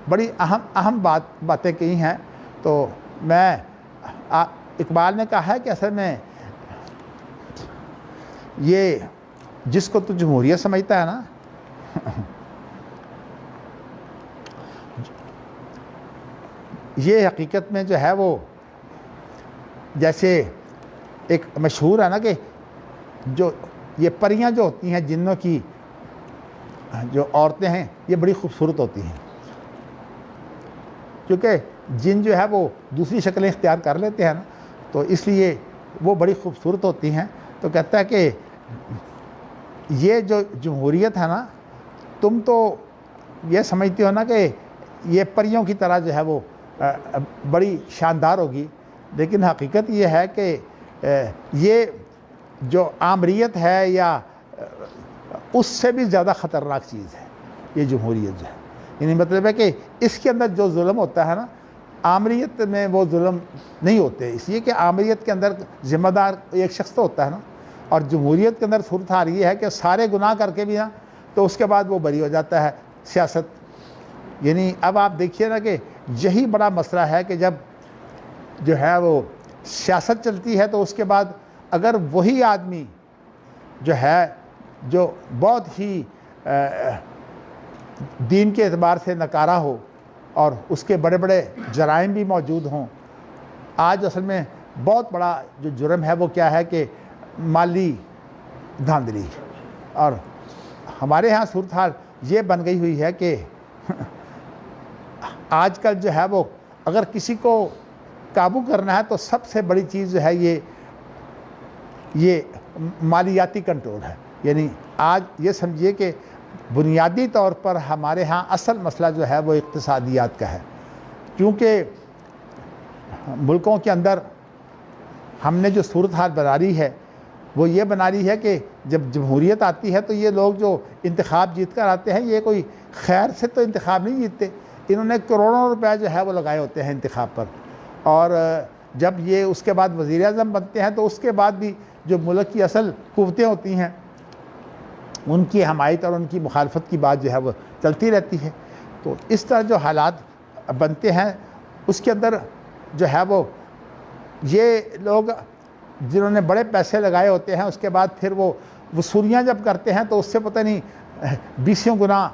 [SPEAKER 1] بڑی اہم باتیں کی ہیں۔ تو میں اقبال نے کہا ہے کہ اصل میں یہ جس کو تو جمہوریت سمجھتا ہے نا، یہ حقیقت میں جو ہے وہ جیسے ایک مشہور ہے نا کہ جو یہ پریاں جو ہوتی ہیں جنوں کی جو عورتیں ہیں یہ بڑی خوبصورت ہوتی ہیں، کیونکہ جن جو ہے وہ دوسری شکلیں اختیار کر لیتے ہیں نا، تو اس لیے وہ بڑی خوبصورت ہوتی ہیں۔ تو کہتا ہے کہ یہ جو جمہوریت ہے نا، تم تو یہ سمجھتے ہو نا کہ یہ پریوں کی طرح جو ہے وہ بڑی شاندار ہوگی، لیکن حقیقت یہ ہے کہ یہ جو آمریت ہے یا اس سے بھی زیادہ خطرناک چیز ہے یہ جمہوریت جو ہے۔ یعنی مطلب ہے کہ اس کے اندر جو ظلم ہوتا ہے نا، آمریت میں وہ ظلم نہیں ہوتے، اس لیے کہ آمریت کے اندر ذمہ دار ایک شخص تو ہوتا ہے نا، اور جمہوریت کے اندر صورتحال یہ ہے کہ سارے گناہ کر کے بھی نا تو اس کے بعد وہ بری ہو جاتا ہے سیاست۔ یعنی اب آپ دیکھیے نا کہ یہی بڑا مسئلہ ہے کہ جب جو ہے وہ سیاست چلتی ہے تو اس کے بعد اگر وہی آدمی جو ہے جو بہت ہی دین کے اعتبار سے نکارہ ہو اور اس کے بڑے بڑے جرائم بھی موجود ہوں، آج اصل میں بہت بڑا جو جرم ہے وہ کیا ہے کہ مالی دھاندلی، اور ہمارے ہاں صورتحال یہ بن گئی ہوئی ہے کہ آج کل جو ہے وہ اگر کسی کو قابو کرنا ہے تو سب سے بڑی چیز جو ہے یہ مالیاتی کنٹرول ہے۔ یعنی آج یہ سمجھیے کہ بنیادی طور پر ہمارے ہاں اصل مسئلہ جو ہے وہ اقتصادیات کا ہے، کیونکہ ملکوں کے اندر ہم نے جو صورتحال بنا لی ہے وہ یہ بنا لی ہے کہ جب جمہوریت آتی ہے تو یہ لوگ جو انتخاب جیت کر آتے ہیں یہ کوئی خیر سے تو انتخاب نہیں جیتتے، انہوں نے کروڑوں روپے جو ہے وہ لگائے ہوتے ہیں انتخاب پر، اور جب یہ اس کے بعد وزیر اعظم بنتے ہیں تو اس کے بعد بھی جو ملک کی اصل قوتیں ہوتی ہیں ان کی حمایت اور ان کی مخالفت کی بات جو ہے وہ چلتی رہتی ہے۔ تو اس طرح جو حالات بنتے ہیں اس کے اندر جو ہے وہ یہ لوگ جنہوں نے بڑے پیسے لگائے ہوتے ہیں اس کے بعد پھر وہ وصولیاں جب کرتے ہیں تو اس سے پتہ نہیں 20 گنا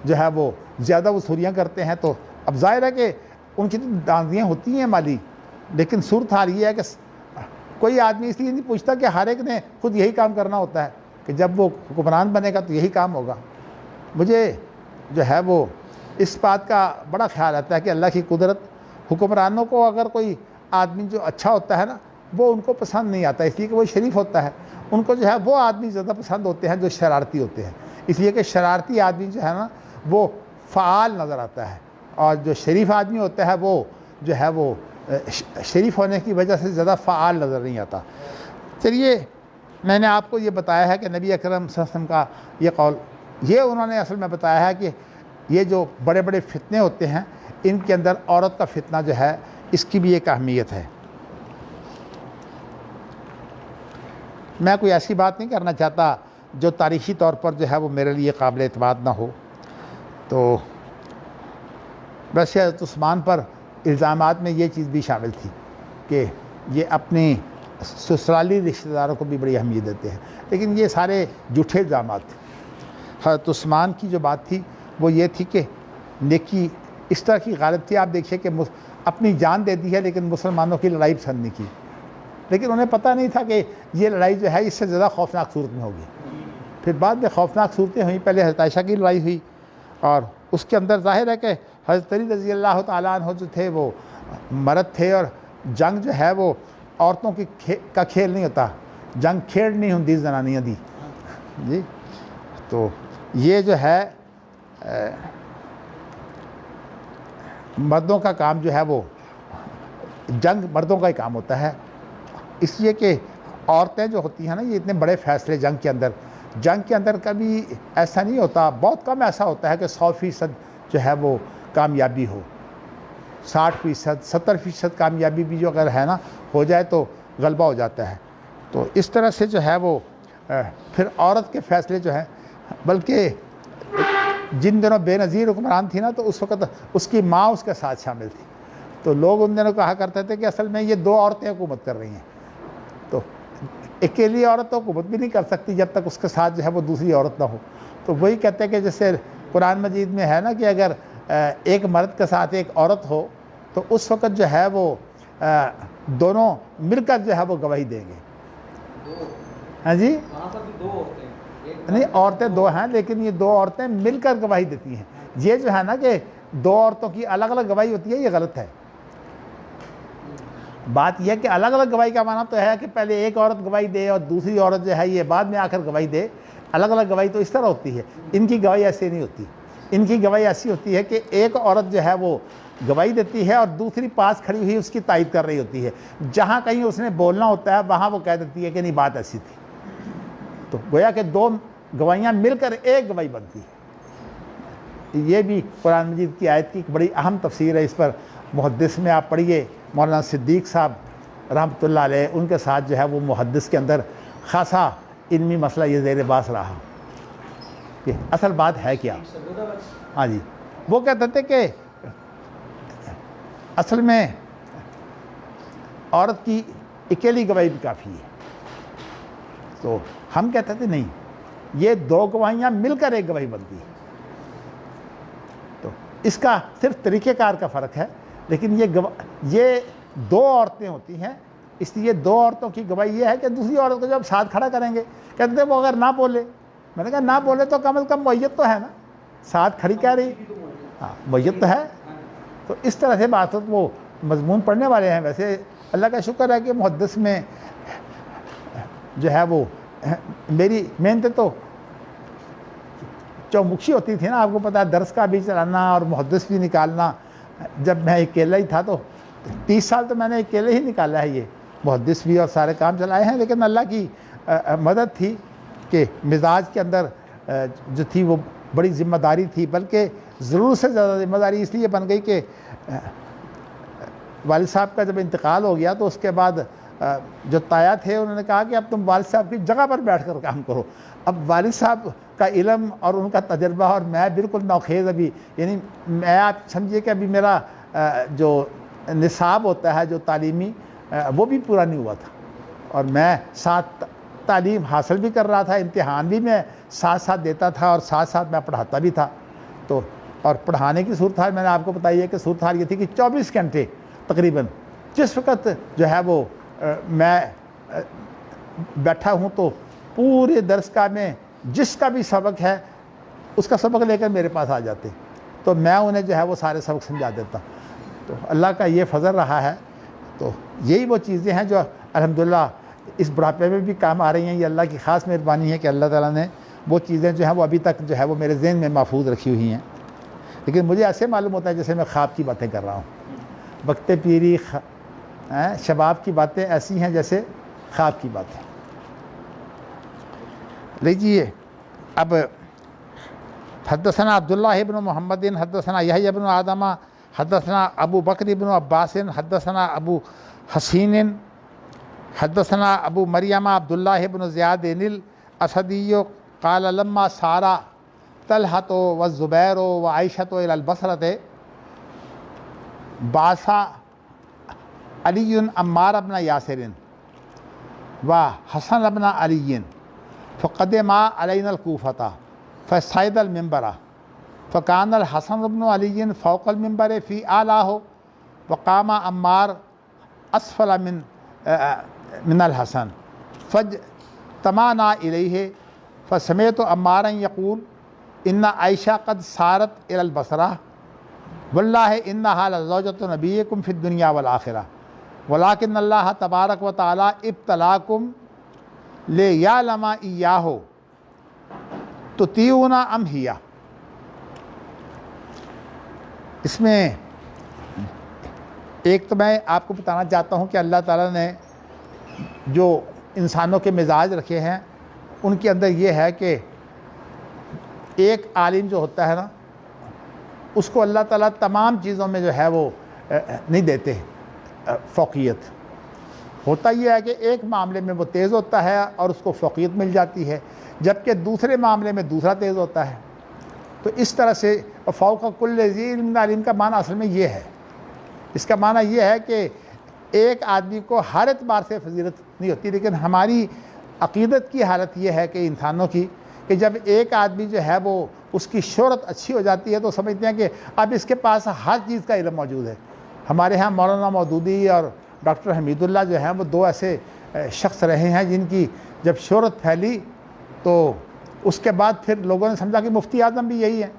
[SPEAKER 1] جو ہے وہ زیادہ وصولیاں کرتے ہیں، تو اب ظاہر ہے کہ ان کی تو داندیاں ہوتی ہیں مالی، لیکن صورتحال یہ ہے کہ کوئی آدمی اس لیے نہیں پوچھتا کہ ہر ایک نے خود یہی کام کرنا ہوتا ہے کہ جب وہ حکمران بنے گا تو یہی کام ہوگا۔ مجھے جو ہے وہ اس بات کا بڑا خیال آتا ہے کہ اللہ کی قدرت، حکمرانوں کو اگر کوئی آدمی جو اچھا ہوتا ہے نا وہ ان کو پسند نہیں آتا، اس لیے کہ وہ شریف ہوتا ہے، ان کو جو ہے وہ آدمی زیادہ پسند ہوتے ہیں جو شرارتی ہوتے ہیں، اس لیے کہ شرارتی آدمی جو ہے نا وہ فعال نظر آتا ہے، اور جو شریف آدمی ہوتا ہے وہ جو ہے وہ شریف ہونے کی وجہ سے زیادہ فعال نظر نہیں آتا۔ چلیے میں نے آپ کو یہ بتایا ہے کہ نبی اکرم صلی اللہ علیہ وسلم کا یہ قول، یہ انہوں نے اصل میں بتایا ہے کہ یہ جو بڑے بڑے فتنے ہوتے ہیں ان کے اندر عورت کا فتنہ جو ہے اس کی بھی ایک اہمیت ہے۔ میں کوئی ایسی بات نہیں کرنا چاہتا جو تاریخی طور پر جو ہے وہ میرے لیے قابل اعتماد نہ ہو، تو ویسے حضرت عثمان پر الزامات میں یہ چیز بھی شامل تھی کہ یہ اپنی سسرالی رشتہ داروں کو بھی بڑی اہمیت دیتے ہیں، لیکن یہ سارے جھوٹے الزامات تھے۔ حضرت عثمان کی جو بات تھی وہ یہ تھی کہ نیکی اس طرح کی غالب تھی، آپ دیکھیے کہ اپنی جان دے دی ہے لیکن مسلمانوں کی لڑائی پسند نہیں کی، لیکن انہیں پتہ نہیں تھا کہ یہ لڑائی جو ہے اس سے زیادہ خوفناک صورت میں ہوگی۔ پھر بعد میں خوفناک صورتیں ہوئیں، پہلے حضرت عائشہ کی لڑائی ہوئی، اور اس کے اندر ظاہر ہے کہ حضرت علی رضی اللہ تعالیٰ عنہ جو تھے وہ مرد تھے، اور جنگ جو ہے وہ عورتوں کا کھیل نہیں ہوتا، جنگ کھیڑ نہیں ہوتی زنانیاں دی جی۔ تو یہ جو ہے مردوں کا کام جو ہے وہ جنگ مردوں کا ہی کام ہوتا ہے، اس لیے کہ عورتیں جو ہوتی ہیں نا یہ اتنے بڑے فیصلے جنگ کے اندر کبھی ایسا نہیں ہوتا، بہت کم ایسا ہوتا ہے کہ 100% جو ہے وہ کامیابی ہو، 60%، 70% کامیابی بھی جو اگر ہے نا ہو جائے تو غلبہ ہو جاتا ہے۔ تو اس طرح سے جو ہے وہ پھر عورت کے فیصلے جو ہیں، بلکہ جن دنوں بے نظیر حکمران تھی نا تو اس وقت اس کی ماں اس کے ساتھ شامل تھی، تو لوگ ان دنوں کہا کرتے تھے کہ اصل میں یہ 2 عورتیں حکومت کر رہی ہیں، تو اکیلی عورت تو حکومت بھی نہیں کر سکتی جب تک اس کے ساتھ جو ہے وہ دوسری عورت نہ ہو۔ تو وہی کہتے ہیں کہ جیسے قرآن مجید میں ہے نا کہ اگر ایک مرد کے ساتھ ایک عورت ہو تو اس وقت جو ہے وہ دونوں مل کر جو ہے وہ گواہی دیں گے۔ ہاں جی،
[SPEAKER 2] وہاں پر بھی 2 عورتیں،
[SPEAKER 1] نہیں عورتیں 2 ہیں لیکن یہ 2 عورتیں مل کر گواہی دیتی ہیں۔ یہ جو ہے نا کہ 2 عورتوں کی الگ الگ گواہی ہوتی ہے، یہ غلط ہے۔ بات یہ کہ الگ الگ گواہی کا معنی تو ہے کہ پہلے ایک عورت گواہی دے اور دوسری عورت جو ہے یہ بعد میں آ کر گواہی دے، الگ الگ گواہی تو اس طرح ہوتی ہے، ان کی گواہی ایسی نہیں ہوتی۔ ان کی گواہی ایسی ہوتی ہے کہ ایک عورت جو ہے وہ گواہی دیتی ہے اور دوسری پاس کھڑی ہوئی اس کی تائید کر رہی ہوتی ہے، جہاں کہیں اس نے بولنا ہوتا ہے وہاں وہ کہہ دیتی ہے کہ نہیں بات ایسی تھی، تو گویا کہ 2 گواہیاں مل کر ایک گواہی بنتی ہے۔ یہ بھی قرآن مجید کی آیت کی ایک بڑی اہم تفسیر ہے، اس پر محدث میں آپ پڑھیے مولانا صدیق صاحب رحمۃ اللہ علیہ، ان کے ساتھ جو ہے وہ محدث کے اندر خاصا علمی مسئلہ یہ زیر باس رہا کہ اصل بات ہے کیا۔ ہاں جی، وہ کہتے تھے کہ اصل میں عورت کی اکیلی گواہی بھی کافی ہے، تو ہم کہتے تھے نہیں، یہ 2 گواہیاں مل کر ایک گواہی بنتی ہے۔ تو اس کا صرف طریقہ کار کا فرق ہے، لیکن یہ 2 عورتیں ہوتی ہیں، اس لیے 2 عورتوں کی گواہی یہ ہے کہ دوسری عورت کو جب ساتھ کھڑا کریں گے، کہتے تھے وہ اگر نہ بولے، میں نے کہا نہ بولے تو کم از کم معیت تو ہے نا، ساتھ کھڑی کہہ رہی، ہاں معیت تو ہے۔ تو اس طرح سے بات وہ مضمون پڑھنے والے ہیں۔ ویسے اللہ کا شکر ہے کہ محدث میں جو ہے وہ میری محنت تو چومکھی ہوتی تھی نا، آپ کو پتا ہے درس کا بھی چلانا اور محدث بھی نکالنا۔ جب میں اکیلا ہی تھا تو 30 سال تو میں نے اکیلے ہی نکالا ہے، یہ محدث بھی اور سارے کام چلائے ہیں، لیکن اللہ کی مدد تھی کہ مزاج کے اندر جو تھی وہ بڑی ذمہ داری تھی، بلکہ ضرورت سے زیادہ ذمہ داری اس لیے بن گئی کہ والد صاحب کا جب انتقال ہو گیا تو اس کے بعد جو تایا تھے انہوں نے کہا کہ اب تم والد صاحب کی جگہ پر بیٹھ کر کام کرو۔ اب والد صاحب کا علم اور ان کا تجربہ اور میں بالکل نوخیز، ابھی یعنی میں آپ سمجھیے کہ ابھی میرا جو نصاب ہوتا ہے جو تعلیمی وہ بھی پورا نہیں ہوا تھا، اور میں ساتھ تعلیم حاصل بھی کر رہا تھا، امتحان بھی میں ساتھ ساتھ دیتا تھا اور ساتھ ساتھ میں پڑھاتا بھی تھا۔ تو اور پڑھانے کی صورتحال میں نے آپ کو بتائی ہے کہ صورتحال یہ تھی کہ 24 گھنٹے تقریباً جس وقت جو ہے وہ میں بیٹھا ہوں تو پورے درس کا میں جس کا بھی سبق ہے اس کا سبق لے کر میرے پاس آ جاتے، تو میں انہیں جو ہے وہ سارے سبق سمجھا دیتا. تو اللہ کا یہ فضل رہا ہے. تو یہی وہ چیزیں ہیں جو الحمدللہ اس بڑھاپے میں بھی کام آ رہی ہیں. یہ اللہ کی خاص مہربانی ہے کہ اللہ تعالیٰ نے وہ چیزیں جو ہیں وہ ابھی تک جو ہے وہ میرے ذہن میں محفوظ رکھی ہوئی ہیں. لیکن مجھے ایسے معلوم ہوتا ہے جیسے میں خواب کی باتیں کر رہا ہوں. وقت پیری شباب کی باتیں ایسی ہیں جیسے خواب کی باتیں. لیجیے اب حدثنا عبداللہ بن محمد حدثنا یحییٰ بن آدم حدثنا ابو بکر بن عباس حدثنا ابو حسین حدثنا ابو مریم عبداللہ بن زیاد الاسدی قال لما سارا طلحۃ والزبیر وعائشۃ الی البصرۃ بعث علی عمار بن یاسر وحسن بن علی فقدما علینا الکوفۃ فصعد المنبر فکان الحسن بن علی فوق المنبر فی اعلاہ وقام عمار اسفل من الحسن فاجتمعنا الیہ فسمعت عمارا یقول ان عائشہ قد سارت الی البصرہ واللہ انہا لزوجۃ نبیکم فی الدنیا والآخرہ ولکن اللہ تبارک و تعالی ابتلاکم لیعلم ایاہ تطیعون ام ہی. اس میں ایک تو میں آپ کو بتانا چاہتا ہوں کہ اللہ تعالیٰ نے جو انسانوں کے مزاج رکھے ہیں ان کے اندر یہ ہے کہ ایک عالم جو ہوتا ہے نا اس کو اللہ تعالیٰ تمام چیزوں میں جو ہے وہ نہیں دیتے فوقیت. ہوتا یہ ہے کہ ایک معاملے میں وہ تیز ہوتا ہے اور اس کو فوقیت مل جاتی ہے، جبکہ دوسرے معاملے میں دوسرا تیز ہوتا ہے. تو اس طرح سے فوق کل ذی علم علیم کا معنی اصل میں یہ ہے. اس کا معنی یہ ہے کہ ایک آدمی کو ہر اعتبار سے فضیلت نہیں ہوتی، لیکن ہماری عقیدت کی حالت یہ ہے کہ انسانوں کی کہ جب ایک آدمی جو ہے وہ اس کی شہرت اچھی ہو جاتی ہے تو سمجھتے ہیں کہ اب اس کے پاس ہر چیز کا علم موجود ہے. ہمارے ہاں مولانا مودودی اور ڈاکٹر حمید اللہ جو ہیں وہ دو ایسے شخص رہے ہیں جن کی جب شہرت پھیلی تو اس کے بعد پھر لوگوں نے سمجھا کہ مفتی اعظم بھی یہی ہے.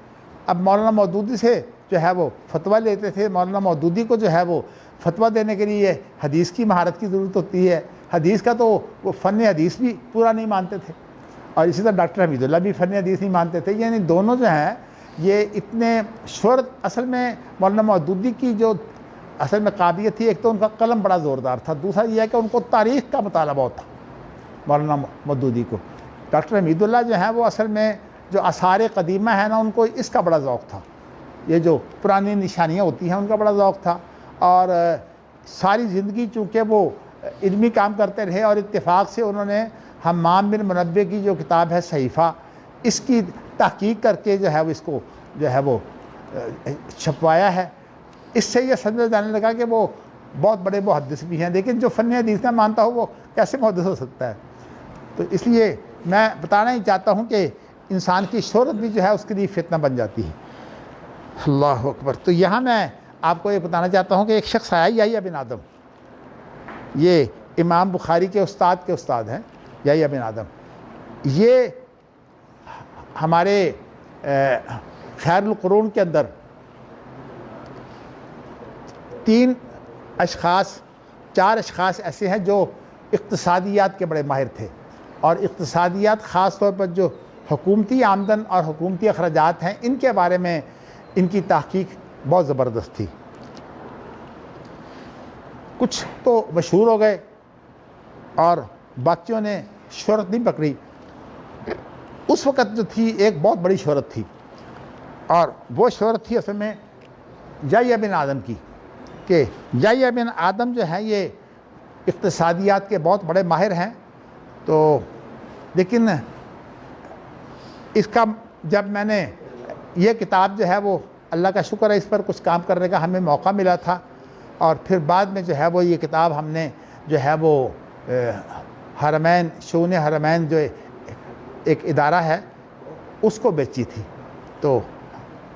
[SPEAKER 1] اب مولانا مودودی سے جو ہے وہ فتویٰ لیتے تھے. مولانا مودودی کو جو ہے وہ فتویٰ دینے کے لیے حدیث کی مہارت کی ضرورت ہوتی ہے. حدیث کا تو وہ فن حدیث بھی پورا نہیں مانتے تھے، اور اسی طرح ڈاکٹر حمید اللہ بھی فن حدیث نہیں مانتے تھے. یعنی دونوں جو ہیں یہ اتنے شہرت، اصل میں مولانا مودودی کی جو اصل میں قابلیت تھی، ایک تو ان کا قلم بڑا زوردار تھا، دوسرا یہ ہے کہ ان کو تاریخ کا مطالعہ بہت تھا مولانا مودودی کو. ڈاکٹر حمید اللہ جو ہیں وہ اصل میں جو آثار قدیمہ ہیں نا ان کو اس کا بڑا ذوق تھا. یہ جو پرانی نشانیاں ہوتی ہیں ان کا بڑا ذوق تھا، اور ساری زندگی چونکہ وہ علمی کام کرتے رہے، اور اتفاق سے انہوں نے حمام بن منبہ کی جو کتاب ہے صحیفہ، اس کی تحقیق کر کے جو ہے وہ اس کو جو ہے وہ چھپوایا ہے. اس سے یہ سمجھا جانے لگا کہ وہ بہت بڑے محدث بھی ہیں، لیکن جو فن حدیث نہ مانتا ہو وہ کیسے محدث ہو سکتا ہے. تو اس لیے میں بتانا ہی چاہتا ہوں کہ انسان کی شہرت بھی جو ہے اس کے لیے فتنہ بن جاتی ہے. اللہ اکبر. تو یہاں میں آپ کو یہ بتانا چاہتا ہوں کہ ایک شخص آیا یحییٰ بن آدم، یہ امام بخاری کے استاد ہیں یحییٰ بن آدم. یہ ہمارے خیر القرون کے اندر 4 اشخاص ایسے ہیں جو اقتصادیات کے بڑے ماہر تھے، اور اقتصادیات خاص طور پر جو حکومتی آمدن اور حکومتی اخراجات ہیں ان کے بارے میں ان کی تحقیق بہت زبردست تھی. کچھ تو مشہور ہو گئے اور باقیوں نے شہرت نہیں پکڑی. اس وقت جو تھی ایک بہت بڑی شہرت تھی، اور وہ شہرت تھی اصل میں یحییٰ بن آدم کی، کہ یحییٰ بن آدم جو ہے یہ اقتصادیات کے بہت بڑے ماہر ہیں. تو لیکن اس کا جب میں نے یہ کتاب جو ہے وہ اللہ کا شکر ہے اس پر کچھ کام کرنے کا ہمیں موقع ملا تھا، اور پھر بعد میں جو ہے وہ یہ کتاب ہم نے جو ہے وہ حرمین شؤون حرمین جو ایک ادارہ ہے اس کو بیچی تھی. تو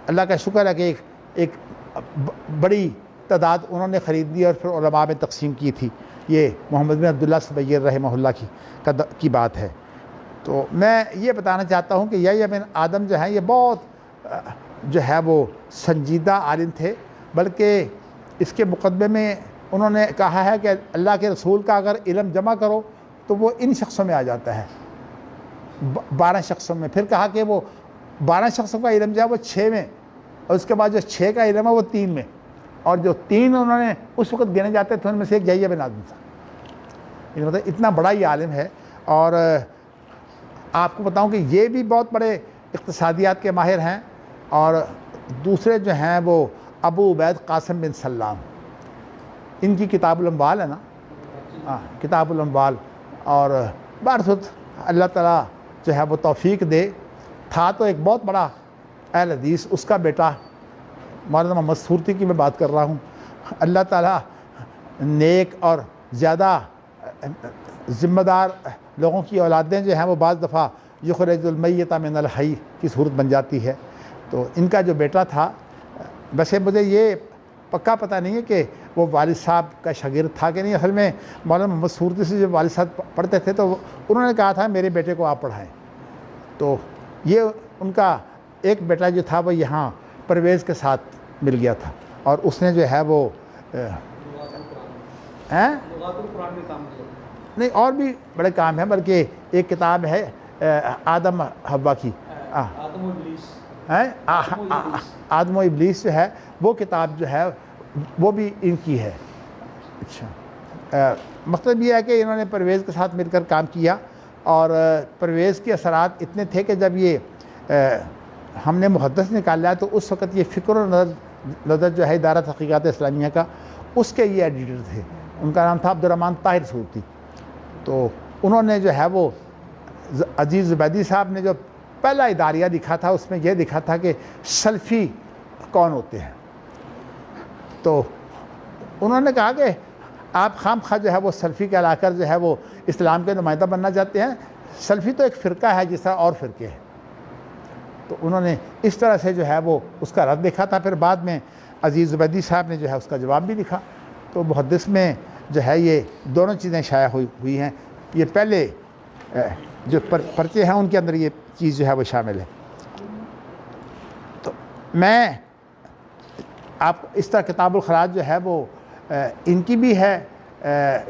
[SPEAKER 1] اللہ کا شکر ہے کہ ایک بڑی تعداد انہوں نے خرید لی اور پھر علماء میں تقسیم کی تھی. یہ محمد بن عبداللہ سبیر رحمہ اللہ کی بات ہے. تو میں یہ بتانا چاہتا ہوں کہ یحییٰ بن آدم جو ہیں یہ بہت جو ہے وہ سنجیدہ عالم تھے، بلکہ اس کے مقدمے میں انہوں نے کہا ہے کہ اللہ کے رسول کا اگر علم جمع کرو تو وہ ان شخصوں میں آ جاتا ہے، 12 شخصوں میں۔ پھر کہا کہ وہ 12 شخصوں کا علم جو ہے وہ 6 میں، اور اس کے بعد جو 6 کا علم ہے وہ 3 میں، اور جو 3 انہوں نے اس وقت گنے جاتے تھے ان میں سے ایک یحییٰ بن آدم تھا۔ مطلب اتنا بڑا یہ عالم ہے۔ اور آپ کو بتاؤں کہ یہ بھی بہت بڑے اقتصادیات کے ماہر ہیں، اور دوسرے جو ہیں وہ ابو عبید قاسم بن سلام، ان کی کتاب الاموال ہے نا، کتاب الاموال، اور بہرصورت اللہ تعالیٰ جو ہے وہ توفیق دے۔ تھا تو ایک بہت بڑا اہل حدیث، اس کا بیٹا مولانا محمد صورتی کی میں بات کر رہا ہوں، اللہ تعالیٰ نیک اور زیادہ ذمہ دار لوگوں کی اولادیں جو ہیں وہ بعض دفعہ یخرج المیت من الحی کی صورت بن جاتی ہے۔ تو ان کا جو بیٹا تھا، ویسے مجھے یہ پکا پتہ نہیں ہے کہ وہ والد صاحب کا شاگرد تھا کہ نہیں، اصل میں مولانا محمد صورتی سے جب والد صاحب پڑھتے تھے تو انہوں نے کہا تھا میرے بیٹے کو آپ پڑھائیں۔ تو یہ ان کا ایک بیٹا جو تھا وہ یہاں پرویز کے ساتھ مل گیا تھا، اور اس نے جو ہے وہ نہیں اور بھی بڑے کام ہیں، بلکہ ایک کتاب ہے آدم حوا کی، آدم و ابلیس جو ہے وہ کتاب جو ہے وہ بھی ان کی ہے۔ اچھا، مطلب یہ ہے کہ انہوں نے پرویز کے ساتھ مل کر کام کیا، اور پرویز کے اثرات اتنے تھے کہ جب یہ ہم نے محدث نکالا ہے تو اس وقت یہ فکر و نظر جو ہے ادارہ تحقیقات اسلامیہ کا، اس کے یہ ایڈیٹر تھے، ان کا نام تھا عبدالرحمن طاہر صورتی۔ تو انہوں نے جو ہے وہ عزیز زبیدی صاحب نے جو پہلا اداریہ لکھا تھا اس میں یہ لکھا تھا کہ سلفی کون ہوتے ہیں۔ تو انہوں نے کہا کہ آپ خام خواہ جو ہے وہ سلفی کہلا کر جو ہے وہ اسلام کے نمائندہ بننا چاہتے ہیں، سلفی تو ایک فرقہ ہے جس طرح اور فرقے ہیں۔ تو انہوں نے اس طرح سے جو ہے وہ اس کا رد لکھا تھا، پھر بعد میں عزیز زبیدی صاحب نے جو ہے اس کا جواب بھی لکھا۔ تو محدث میں جو ہے یہ دونوں چیزیں شائع ہوئی ہیں، یہ پہلے جو پرچے ہیں ان کے اندر یہ چیز جو ہے وہ شامل ہے۔ تو میں آپ اس طرح کتاب الخراج جو ہے وہ ان کی بھی ہے،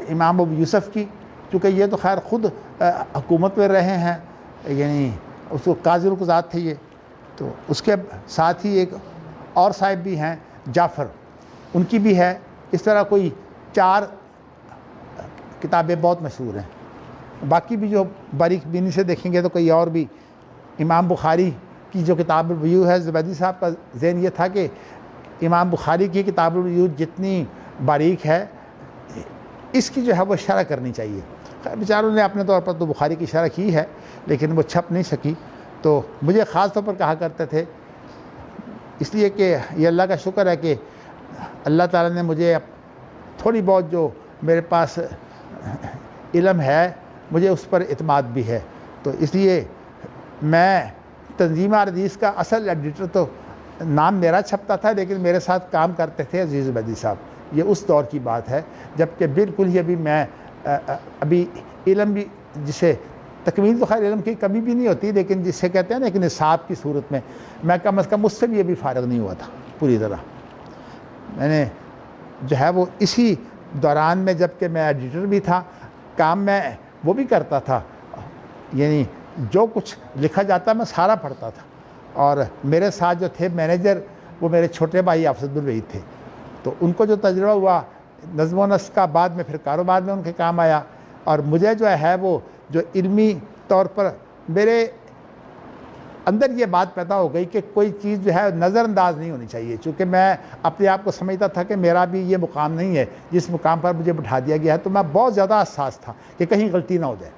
[SPEAKER 1] امام ابو یوسف کی، چونکہ یہ تو خیر خود حکومت میں رہے ہیں، یعنی اس کو قاضی القضات تھے یہ۔ تو اس کے ساتھ ہی ایک اور صاحب بھی ہیں جعفر، ان کی بھی ہے۔ اس طرح کوئی 4 کتابیں بہت مشہور ہیں۔ باقی بھی جو باریک بینی سے دیکھیں گے تو کوئی اور بھی، امام بخاری کی جو کتاب الویو ہے، زبیدی صاحب کا ذہن یہ تھا کہ امام بخاری کی کتاب الویو جتنی باریک ہے اس کی جو ہے وہ شرح کرنی چاہیے۔ خیر بیچاروں نے اپنے طور پر تو بخاری کی شرح کی ہے لیکن وہ چھپ نہیں سکی۔ تو مجھے خاص طور پر کہا کرتے تھے، اس لیے کہ یہ اللہ کا شکر ہے کہ اللہ تعالیٰ نے مجھے تھوڑی بہت جو میرے پاس علم ہے مجھے اس پر اعتماد بھی ہے۔ تو اس لیے میں تنظیم حدیث کا اصل ایڈیٹر تو نام میرا چھپتا تھا، لیکن میرے ساتھ کام کرتے تھے عزیز زبیدی صاحب۔ یہ اس دور کی بات ہے جبکہ بالکل ہی ابھی علم بھی، جسے تکمیل تو خیر علم کی کمی بھی نہیں ہوتی، لیکن جسے کہتے ہیں نا کہ نصاب کی صورت میں کم از کم اس سے بھی ابھی فارغ نہیں ہوا تھا پوری طرح۔ میں نے جو ہے وہ اسی دوران میں، جب کہ میں ایڈیٹر بھی تھا، کام میں وہ بھی کرتا تھا، یعنی جو کچھ لکھا جاتا میں سارا پڑھتا تھا۔ اور میرے ساتھ جو تھے مینیجر، وہ میرے چھوٹے بھائی حافظ عبدالوحید تھے۔ تو ان کو جو تجربہ ہوا نظم و نسق کا، بعد میں پھر کاروبار میں ان کے کام آیا، اور مجھے جو ہے وہ جو علمی طور پر میرے اندر یہ بات پیدا ہو گئی کہ کوئی چیز جو ہے نظر انداز نہیں ہونی چاہیے، چونکہ میں اپنے آپ کو سمجھتا تھا کہ میرا بھی یہ مقام نہیں ہے جس مقام پر مجھے بٹھا دیا گیا ہے۔ تو میں بہت زیادہ حساس تھا کہ کہیں غلطی نہ ہو جائے،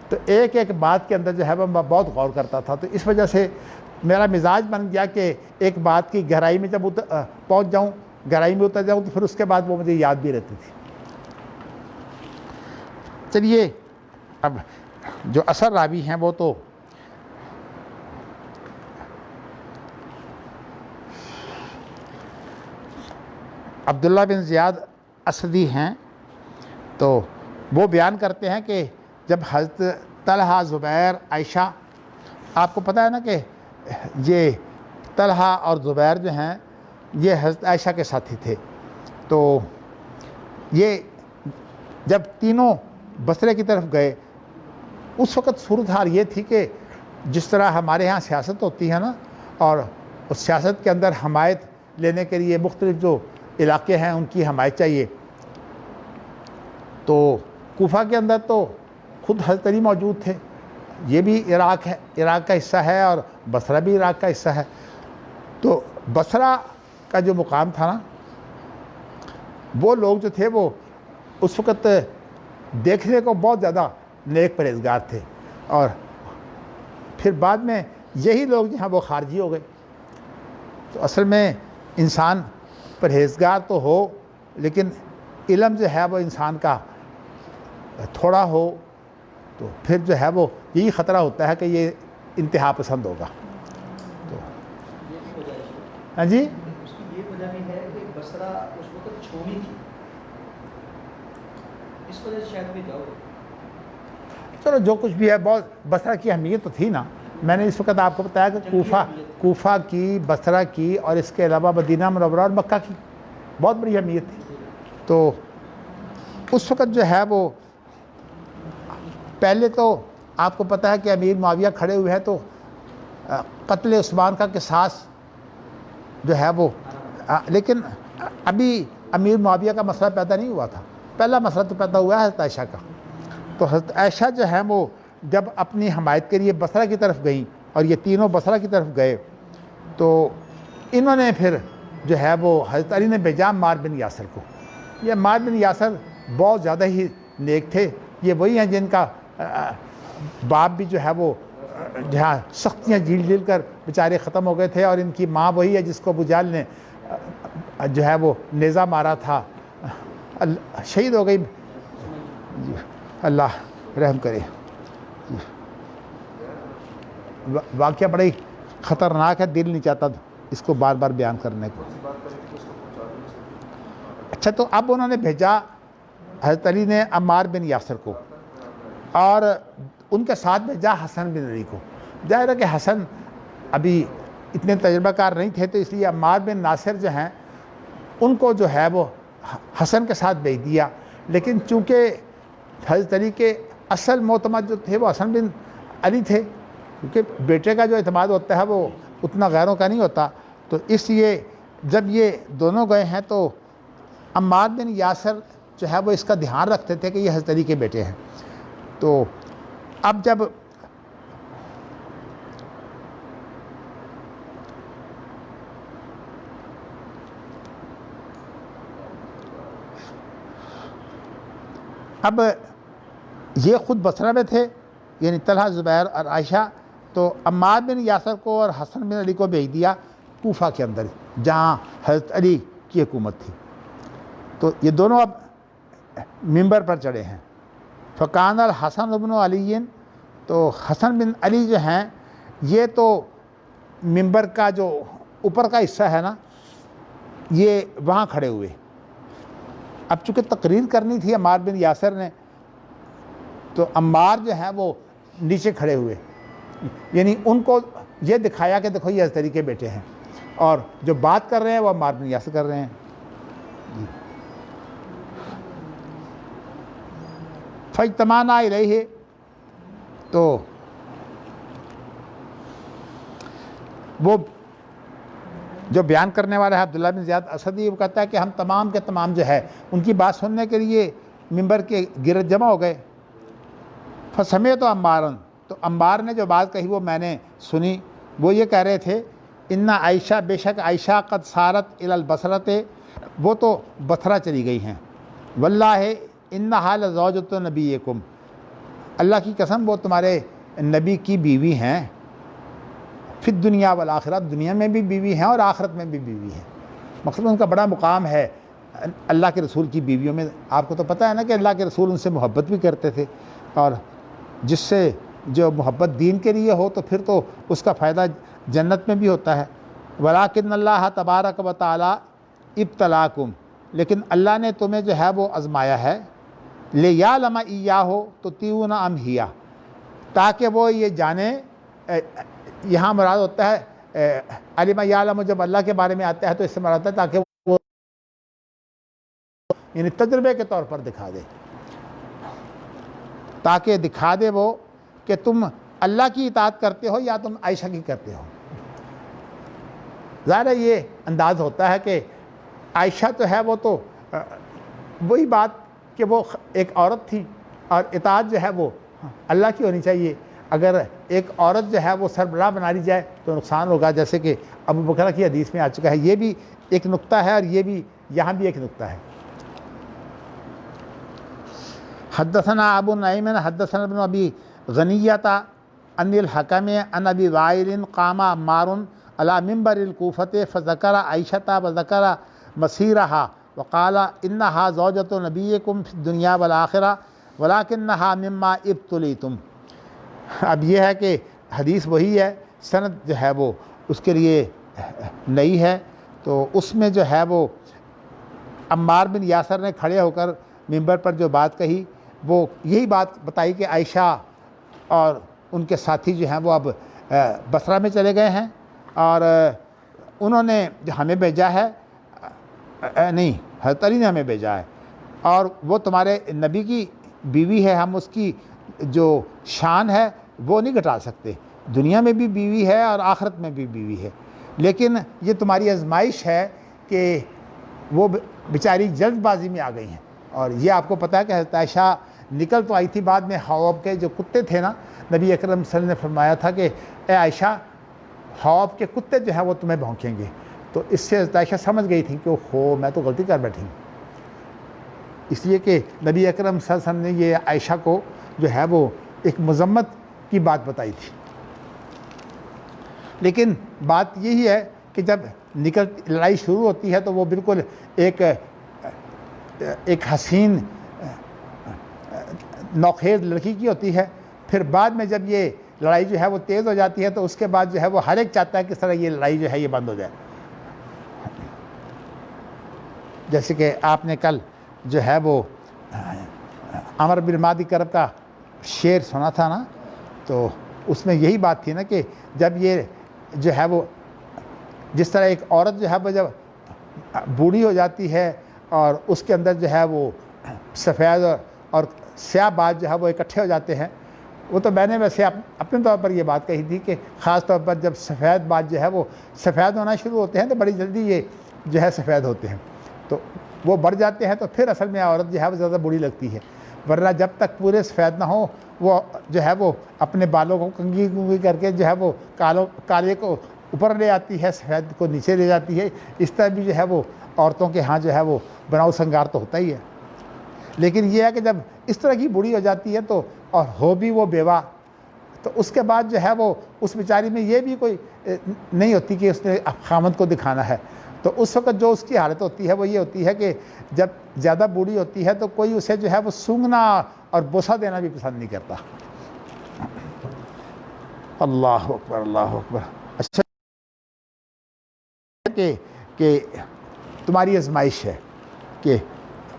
[SPEAKER 1] تو ایک ایک بات کے اندر جو ہے میں بہت غور کرتا تھا۔ تو اس وجہ سے میرا مزاج بن گیا کہ ایک بات کی گہرائی میں جب پہنچ جاؤں، گہرائی میں اتر جاؤں، تو پھر اس کے بعد وہ مجھے یاد بھی رہتی تھی۔ چلیے اب جو اثر راوی ہیں وہ تو عبداللہ بن زیاد اسدی ہیں۔ تو وہ بیان کرتے ہیں کہ جب حضرت طلحہ، زبیر، عائشہ. آپ کو پتہ ہے نا کہ یہ طلحہ اور زبیر جو ہیں یہ حضرت عائشہ کے ساتھی تھے. تو یہ جب تینوں بصرے کی طرف گئے اس وقت صورتحال یہ تھی کہ جس طرح ہمارے ہاں سیاست ہوتی ہے نا، اور اس سیاست کے اندر حمایت لینے کے لیے مختلف جو علاقے ہیں ان کی حمایت چاہیے. تو کوفہ کے اندر تو خود حضرت علی موجود تھے، یہ بھی عراق ہے، عراق کا حصہ ہے، اور بصرہ بھی عراق کا حصہ ہے. تو بصرہ کا جو مقام تھا نا، وہ لوگ جو تھے وہ اس وقت دیکھنے کو بہت زیادہ نیک پرہیزگار تھے، اور پھر بعد میں یہی لوگ جہاں وہ خارجی ہو گئے. تو اصل میں انسان پرہیزگار تو ہو لیکن علم جو ہے وہ انسان کا تھوڑا ہو تو پھر جو ہے وہ یہی خطرہ ہوتا ہے کہ یہ انتہا پسند ہوگا. تو
[SPEAKER 2] یہ بھی وجہ ہے،
[SPEAKER 1] ہاں جی،
[SPEAKER 2] اس کی یہ وجہ بھی ہے کہ بصرہ اس وقت چھوڑی تھی، اس وجہ سے شاید بھی جاؤ.
[SPEAKER 1] چلو جو کچھ بھی ہے، بہت بصرہ کی اہمیت تو تھی نا. میں نے اس وقت آپ کو بتایا کہ کوفہ کی، بصرہ کی، اور اس کے علاوہ مدینہ منورہ اور مکہ کی بہت بڑی اہمیت تھی. تو اس وقت جو ہے وہ پہلے تو آپ کو پتہ ہے کہ امیر معاویہ کھڑے ہوئے ہیں، تو قتل عثمان کا قصاص جو ہے وہ، لیکن ابھی امیر معاویہ کا مسئلہ پیدا نہیں ہوا تھا. پہلا مسئلہ تو پیدا ہوا ہے حضرت عائشہ کا. تو حضرت عائشہ جو ہے وہ جب اپنی حمایت کے لیے بصرہ کی طرف گئیں اور یہ تینوں بصرہ کی طرف گئے تو انہوں نے پھر جو ہے وہ حضرت علی نے بھیجا عمار بن یاسر کو. یہ عمار بن یاسر بہت زیادہ ہی نیک تھے. یہ وہی ہیں جن کا باپ بھی جو ہے وہ جہاں سختیاں جھیل کر بیچارے ختم ہو گئے تھے، اور ان کی ماں وہی ہے جس کو ابو جہل نے جو ہے وہ نیزہ مارا تھا، شہید ہو گئی. اللہ رحم کرے. واقعہ بڑا ہی خطرناک ہے، دل نہیں چاہتا اس کو بار بار بیان کرنے کو. اچھا، تو اب انہوں نے بھیجا حضرت علی نے عمار بن یاسر کو، اور ان کے ساتھ بھیجا حسن بن علی کو. ظاہر ہے کہ حسن ابھی اتنے تجربہ کار نہیں تھے، تو اس لیے عمار بن ناصر جو ہیں ان کو جو ہے وہ حسن کے ساتھ بھیج دیا. لیکن چونکہ حضرت علی کے اصل معتمد جو تھے وہ حسن بن علی تھے، کیونکہ بیٹے کا جو اعتماد ہوتا ہے وہ اتنا غیروں کا نہیں ہوتا. تو اس لیے جب یہ دونوں گئے ہیں تو عمار بن یاسر جو ہے وہ اس کا دھیان رکھتے تھے کہ یہ حضرت علی کے بیٹے ہیں. تو اب جب یہ خود بصرہ میں تھے، یعنی طلحہ، زبیر اور عائشہ، تو عمار بن یاسر کو اور حسن بن علی کو بھیج دیا کوفہ کے اندر جہاں حضرت علی کی حکومت تھی. تو یہ دونوں اب ممبر پر چڑھے ہیں. فکان الحسن بن علی، تو حسن بن علی جو ہیں یہ تو ممبر کا جو اوپر کا حصہ ہے نا یہ وہاں کھڑے ہوئے. اب چونکہ تقریر کرنی تھی عمار بن یاسر نے، تو عمار جو ہیں وہ نیچے کھڑے ہوئے، یعنی ان کو یہ دکھایا کہ دیکھو یہ حضرت علی کے بیٹے ہیں، اور جو بات کر رہے ہیں وہ عمار بن یاسر کر رہے ہیں. فاجتمعنا الیہ، تو وہ جو بیان کرنے والا ہے عبداللہ بن زیاد اسدی، وہ کہتا ہے کہ ہم تمام کے تمام جو ہے ان کی بات سننے کے لیے ممبر کے گرد جمع ہو گئے. فسمعت عمارا، تو عمار نے جو بات کہی وہ میں نے سنی. وہ یہ کہہ رہے تھے ان عائشہ، بے شک عائشہ قد سارت الی البصرۃ، وہ تو بصرہ چلی گئی ہیں. واللہ انہا لزوجۃ نبیکم، اللہ کی قسم وہ تمہارے نبی کی بیوی ہیں. فی الدنیا والآخرہ، دنیا میں بھی بیوی ہیں اور آخرت میں بھی بیوی ہیں. مقصد ان کا بڑا مقام ہے اللہ کے رسول کی بیویوں میں. آپ کو تو پتہ ہے نا کہ اللہ کے رسول ان سے محبت بھی کرتے تھے، اور جس سے جو محبت دین کے لیے ہو تو پھر تو اس کا فائدہ جنت میں بھی ہوتا ہے. ولیکن اللہ تبارک و تعالی ابتلاکم، لیکن اللہ نے تمہیں جو ہے وہ آزمایا ہے. لیعلم ایاہ تطیعون ام ہی، تاکہ وہ یہ جانے، یہاں مراد ہوتا ہے علم یعلم، جب اللہ کے بارے میں آتا ہے تو اس سے مراد ہوتا ہے تاکہ وہ یعنی تجربے کے طور پر دکھا دے، تاکہ دکھا دے وہ کہ تم اللہ کی اطاعت کرتے ہو یا تم عائشہ کی کرتے ہو۔ ظاہر ہے یہ انداز ہوتا ہے کہ عائشہ تو ہے وہ تو وہی بات کہ وہ ایک عورت تھی اور اطاعت جو ہے وہ اللہ کی ہونی چاہیے۔ اگر ایک عورت جو ہے وہ سربراہ بنا لی جائے تو نقصان ہوگا، جیسے کہ ابو بکر کی حدیث میں آ چکا ہے۔ یہ بھی ایک نقطہ ہے اور یہ بھی یہاں بھی ایک نقطہ ہے۔ حدثنا ابو نعیم حدثنا ابن ابی غنیۃ عن الحکم عن ابی وائل قام عمار على منبر الکوفۃ فذکر عائشہ وذکر مسیرہا وقال انہا زوجۃ نبیکم فی الدنیا والآخرہ ولکنہا مما ابتلیتم۔ اب یہ ہے کہ حدیث وہی ہے، سند جو ہے وہ اس کے لیے نئی ہے، تو اس میں جو ہے وہ عمار بن یاسر نے کھڑے ہو کر منبر پر جو بات کہی وہ یہی بات بتائی کہ عائشہ اور ان کے ساتھی جو ہیں وہ اب بصرہ میں چلے گئے ہیں اور انہوں نے جو ہمیں بھیجا ہے، نہیں حضرت علی نے ہمیں بھیجا ہے، اور وہ تمہارے نبی کی بیوی ہے، ہم اس کی جو شان ہے وہ نہیں گھٹا سکتے، دنیا میں بھی بیوی ہے اور آخرت میں بھی بیوی ہے، لیکن یہ تمہاری آزمائش ہے کہ وہ بیچاری جلد بازی میں آ گئی ہیں۔ اور یہ آپ کو پتہ ہے کہ حضرت عائشہ نکل تو آئی تھی بعد میں، حواب کے جو کتے تھے نا، نبی اکرم صلی اللہ علیہ وسلم نے فرمایا تھا کہ اے عائشہ حواب کے کتے جو ہیں وہ تمہیں بھونکیں گے، تو اس سے حضرت عائشہ سمجھ گئی تھی کہ ہو میں تو غلطی کر بیٹھی ہوں، اس لیے کہ نبی اکرم صلی اللہ علیہ وسلم نے یہ عائشہ کو جو ہے وہ ایک مذمت کی بات بتائی تھی۔ لیکن بات یہی ہے کہ جب لڑائی شروع ہوتی ہے تو وہ بالکل ایک حسین نوخیز لڑکی کی ہوتی ہے، پھر بعد میں جب یہ لڑائی جو ہے وہ تیز ہو جاتی ہے تو اس کے بعد جو ہے وہ ہر ایک چاہتا ہے کہ اس طرح یہ لڑائی جو ہے یہ بند ہو جائے۔ جیسے کہ آپ نے کل جو ہے وہ عمر بن مادی کرب کا شعر سنا تھا نا، تو اس میں یہی بات تھی نا کہ جب یہ جو ہے وہ جس طرح ایک عورت جو ہے وہ جب بوڑھی ہو جاتی ہے اور اس کے اندر جو ہے وہ سفید اور سیاہ بال جو ہے وہ اکٹھے ہو جاتے ہیں، وہ تو میں نے ویسے اپنے طور پر یہ بات کہی تھی کہ خاص طور پر جب سفید بال جو ہے وہ سفید ہونا شروع ہوتے ہیں تو بڑی جلدی یہ جو ہے سفید ہوتے ہیں، تو وہ بڑھ جاتے ہیں تو پھر اصل میں عورت جو ہے وہ زیادہ بری لگتی ہے، ورنہ جب تک پورے سفید نہ ہو وہ جو ہے وہ اپنے بالوں کو کنگھی کر کے جو ہے وہ کالے کو اوپر لے آتی ہے، سفید کو نیچے لے جاتی ہے۔ اس طرح بھی جو ہے وہ عورتوں کے ہاں جو ہے وہ بناؤ سنگار تو ہوتا ہی ہے، لیکن یہ ہے کہ جب اس طرح کی بوڑھی ہو جاتی ہے تو اور ہو بھی وہ بیوہ، تو اس کے بعد جو ہے وہ اس بیچاری میں یہ بھی کوئی نہیں ہوتی کہ اس نے خامد کو دکھانا ہے، تو اس وقت جو اس کی حالت ہوتی ہے وہ یہ ہوتی ہے کہ جب زیادہ بوڑھی ہوتی ہے تو کوئی اسے جو ہے وہ سونگھنا اور بوسہ دینا بھی پسند نہیں کرتا۔ اللہ اکبر اللہ اکبر۔ اچھا کہ تمہاری آزمائش ہے کہ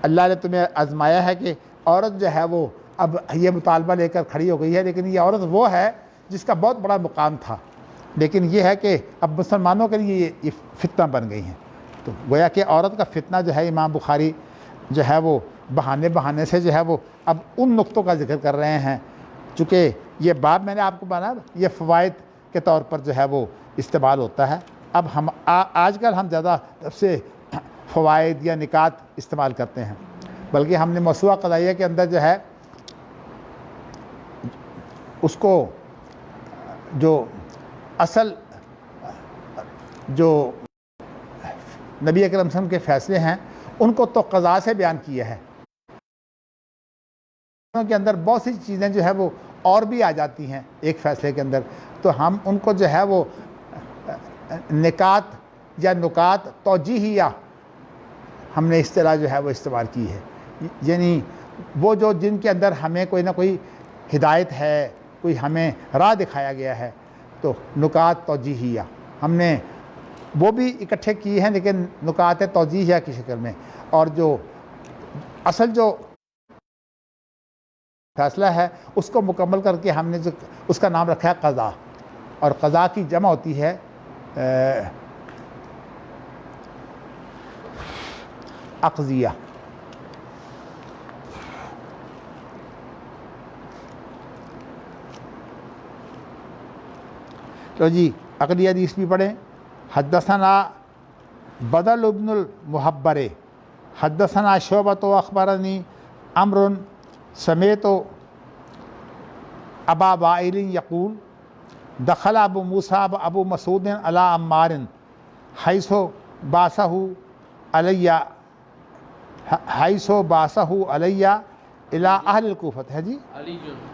[SPEAKER 1] اللہ نے تمہیں آزمایا ہے کہ عورت جو ہے وہ اب یہ مطالبہ لے کر کھڑی ہو گئی ہے، لیکن یہ عورت وہ ہے جس کا بہت بڑا مقام تھا، لیکن یہ ہے کہ اب مسلمانوں کے لیے یہ فتنہ بن گئی ہیں، تو گویا کہ عورت کا فتنہ جو ہے امام بخاری جو ہے وہ بہانے سے جو ہے وہ اب ان نقطوں کا ذکر کر رہے ہیں، چونکہ یہ باب میں نے آپ کو بتایا یہ فوائد کے طور پر جو ہے وہ استعمال ہوتا ہے۔ اب ہم آج کل ہم زیادہ سے فوائد یا نکات استعمال کرتے ہیں، بلکہ ہم نے موسوعہ قضائیہ کے اندر جو ہے اس کو جو اصل جو نبی اکرم صلی اللہ علیہ وسلم کے فیصلے ہیں ان کو تو قضاء سے بیان کیا ہے، کے اندر بہت سی چیزیں جو ہے وہ اور بھی آ جاتی ہیں ایک فیصلے کے اندر، تو ہم ان کو جو ہے وہ نکات یا نکات توجیہیہ ہم نے اصطلاح جو ہے وہ استعمال کی ہے، یعنی وہ جو جن کے اندر ہمیں کوئی نہ کوئی ہدایت ہے، کوئی ہمیں راہ دکھایا گیا ہے، تو نکات توجیہیہ ہم نے وہ بھی اکٹھے کیے ہیں لیکن نکات توجیہیہ کی شکل میں، اور جو اصل جو فیصلہ ہے اس کو مکمل کر کے ہم نے جو اس کا نام رکھا ہے قضا، اور قضا کی جمع ہوتی ہے اقضیہ۔ تو جی اگلی حدیث بھی پڑھیں۔ حدثنا بدل ابن المحبر حدثنا شعبۃ اخبرنی عمرو سمیت ابا وائل یقول دخل ابو موسیٰ ابو مسعود علی عمار حیث باسہ علی الی اہل الکوفۃ ہے جی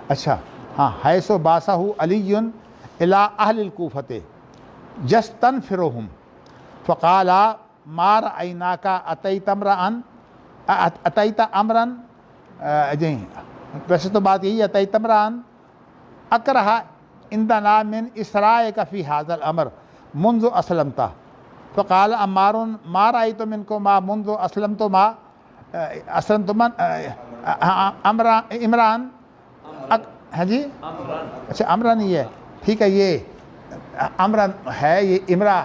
[SPEAKER 1] اچھا ہاں، حیث باسہ علی الی اہل الکوفۃ یستنفرہم فقال ما رأیناک اتیت امرا جی ویسے تو بات یہی اتیت امرا اکرہ عندنا من اسرائک فی ھذا الامر منذ اسلمت فقال عمار ما رأیت منکما منذ اسلمتما عمران ہاں جی اچھا عمران نہیں ہے، ٹھیک ہے، یہ عمران ہے، یہ امرا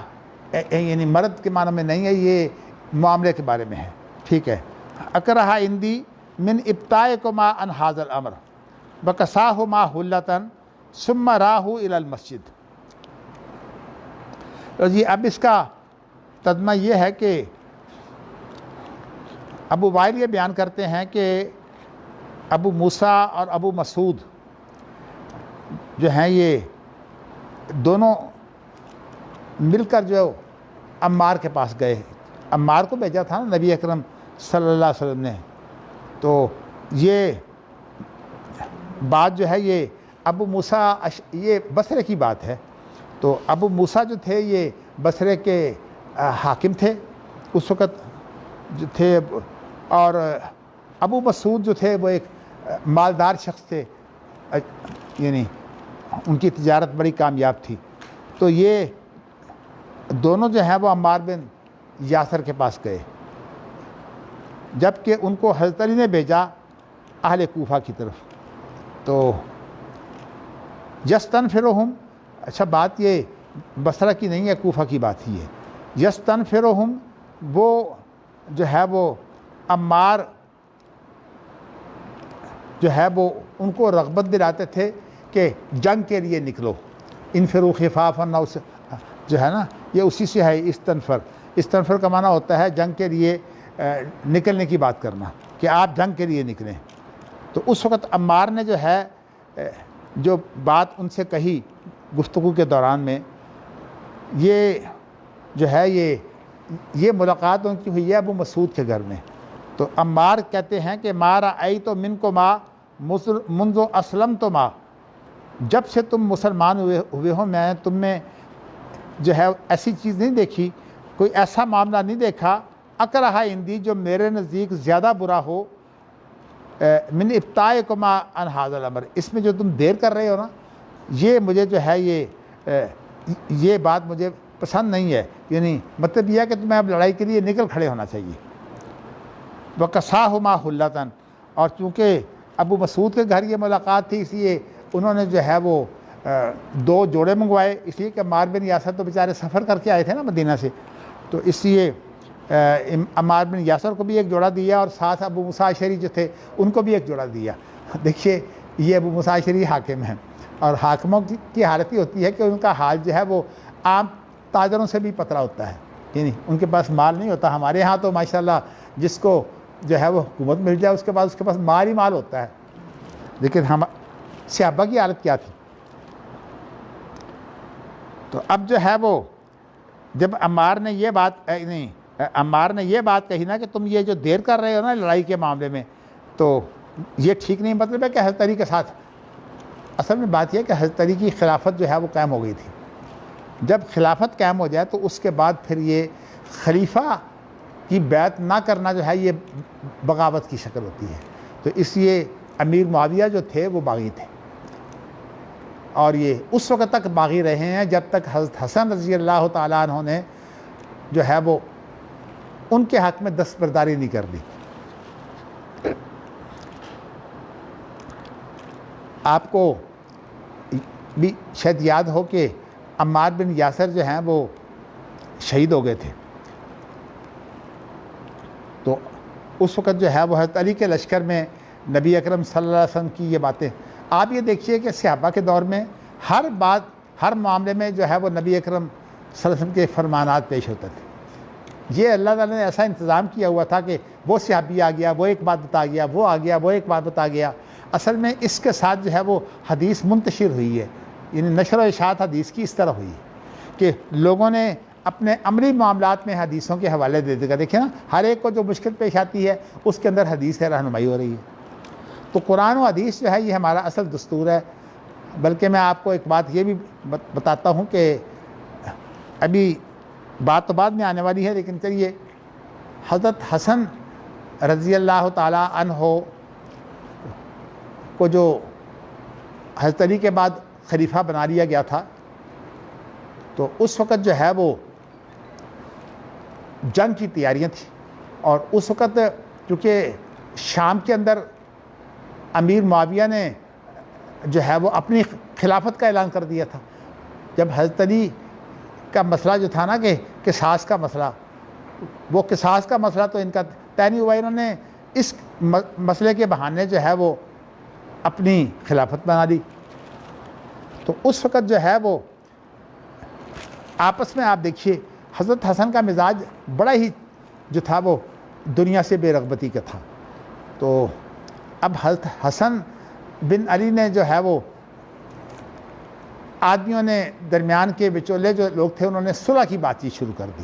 [SPEAKER 1] یعنی مرد کے معنی میں نہیں ہے، یہ معاملے کے بارے میں ہے، ٹھیک ہے۔ اکرہ عندی من ابتائکما عن ھذا الامر بکساہما حلۃ ثم راہ الی المسجد۔ تو جی اب اس کا ترجمہ یہ ہے کہ ابو وائل یہ بیان کرتے ہیں کہ ابو موسیٰ اور ابو مسعود جو ہیں یہ دونوں مل کر جو عمار کے پاس گئے، عمار کو بھیجا تھا نا نبی اکرم صلی اللہ علیہ وسلم نے، تو یہ بات جو ہے یہ ابو موسیٰ یہ بصرے کی بات ہے، تو ابو موسیٰ جو تھے یہ بصرے کے حاکم تھے اس وقت جو تھے، اور ابو مسعود جو تھے وہ ایک مالدار شخص تھے، یعنی ان کی تجارت بڑی کامیاب تھی، تو یہ دونوں جو ہیں وہ عمار بن یاسر کے پاس گئے، جبکہ ان کو حضرت علی نے بھیجا اہل کوفہ کی طرف۔ تو یستنفرہم، اچھا بات یہ بصرہ کی نہیں ہے، کوفہ کی بات ہی ہے۔ یستنفرہم وہ جو ہے وہ عمار جو ہے وہ ان کو رغبت دلاتے تھے کہ جنگ کے لیے نکلو، انفروا خفافا جو ہے نا یہ اسی سے ہے استنفر۔ استنفر کا معنی ہوتا ہے جنگ کے لیے نکلنے کی بات کرنا، کہ آپ جنگ کے لیے نکلیں۔ تو اس وقت عمار نے جو ہے جو بات ان سے کہی گفتگو کے دوران میں، یہ جو ہے یہ ملاقات ان کی ہوئی ہے ابو مسعود کے گھر میں۔ تو عمار کہتے ہیں کہ ما رأیت منکما منذ اسلمتما، جب سے تم مسلمان ہوئے ہو میں تم میں جو ہے ایسی چیز نہیں دیکھی، کوئی ایسا معاملہ نہیں دیکھا اکرہ عندی جو میرے نزدیک زیادہ برا ہو من ابتائکما عن ھذا الامر، اس میں جو تم دیر کر رہے ہو نا، یہ مجھے جو ہے یہ بات مجھے پسند نہیں ہے، یعنی مطلب یہ ہے کہ تمہیں اب لڑائی کے لیے نکل کھڑے ہونا چاہیے۔ وَقَسَاهُمَا حُلَّةً، اور چونکہ ابو مسعود کے گھر یہ ملاقات تھی، اس لیے انہوں نے جو ہے وہ 2 جوڑے منگوائے، اس لیے کہ عمار بن یاسر تو بیچارے سفر کر کے آئے تھے نا مدینہ سے، تو اس لیے عمار بن یاسر کو بھی ایک جوڑا دیا، اور ساتھ ابو موسیٰ اشعری جو تھے ان کو بھی ایک جوڑا دیا۔ دیکھیے یہ ابو موسیٰ اشعری حاکم ہیں، اور حاکموں کی حالت یہ ہوتی ہے کہ ان کا حال جو ہے وہ عام تاجروں سے بھی پتلا ہوتا ہے، یعنی ان کے پاس مال نہیں ہوتا۔ ہمارے ہاں تو ماشاءاللہ جس کو جو ہے وہ حکومت مل جائے اس کے بعد اس کے پاس مال ہی مال ہوتا ہے، لیکن ہم صحابہ کی حالت کیا تھی؟ تو اب جو ہے وہ جب عمار نے یہ بات کہی نا کہ تم یہ جو دیر کر رہے ہو نا لڑائی کے معاملے میں، تو یہ ٹھیک نہیں، مطلب ہے کہ حضرت علی کے ساتھ اصل میں بات یہ ہے کہ حضرت علی کی خلافت جو ہے وہ قائم ہو گئی تھی۔ جب خلافت قائم ہو جائے تو اس کے بعد پھر یہ خلیفہ کی بیعت نہ کرنا جو ہے یہ بغاوت کی شکل ہوتی ہے، تو اس لیے امیر معاویہ جو تھے وہ باغی تھے، اور یہ اس وقت تک باغی رہے ہیں جب تک حضرت حسن رضی اللہ تعالیٰ عنہ نے جو ہے وہ ان کے حق میں دستبرداری نہیں کر دی۔ آپ کو بھی شاید یاد ہو کہ عمار بن یاسر جو ہیں وہ شہید ہو گئے تھے، تو اس وقت جو ہے وہ حضرت علی کے لشکر میں نبی اکرم صلی اللہ علیہ وسلم کی یہ باتیں، آپ یہ دیکھیے کہ صحابہ کے دور میں ہر بات، ہر معاملے میں جو ہے وہ نبی اکرم صلی اللہ علیہ وسلم کے فرمانات پیش ہوتے تھے۔ یہ اللہ تعالیٰ نے ایسا انتظام کیا ہوا تھا کہ وہ صحابی آ گیا، وہ ایک بات بتا گیا، وہ آ گیا، وہ ایک بات بتا گیا۔ اصل میں اس کے ساتھ جو ہے وہ حدیث منتشر ہوئی ہے، یعنی نشر و اشاعت حدیث کی اس طرح ہوئی ہے کہ لوگوں نے اپنے عملی معاملات میں حدیثوں کے حوالے دے دے گا۔ دیکھیں نا، ہر ایک کو جو مشکل پیش آتی ہے اس کے اندر حدیث ہے، رہنمائی ہو رہی ہے۔ تو قرآن و حدیث جو ہے یہ ہمارا اصل دستور ہے۔ بلکہ میں آپ کو ایک بات یہ بھی بتاتا ہوں کہ ابھی بات تو بعد میں آنے والی ہے، لیکن چلیے، حضرت حسن رضی اللہ تعالی عنہ کو جو حضرت علی کے بعد خلیفہ بنا لیا گیا تھا، تو اس وقت جو ہے وہ جنگ کی تیاریاں تھیں، اور اس وقت چونکہ شام کے اندر امیر معاویہ نے جو ہے وہ اپنی خلافت کا اعلان کر دیا تھا۔ جب حضرت علی کا مسئلہ جو تھا نا کہ قصاص کا مسئلہ، وہ قصاص کا مسئلہ تو ان کا طے نہیں ہوا، انہوں نے اس مسئلے کے بہانے جو ہے وہ اپنی خلافت بنا لی۔ تو اس وقت جو ہے وہ آپس میں آپ دیکھیے حضرت حسن کا مزاج بڑا ہی جو تھا وہ دنیا سے بے رغبتی کا تھا۔ تو اب حضرت حسن بن علی نے جو ہے وہ آدمیوں نے درمیان کے بچولے جو لوگ تھے انہوں نے صلح کی بات چیت شروع کر دی۔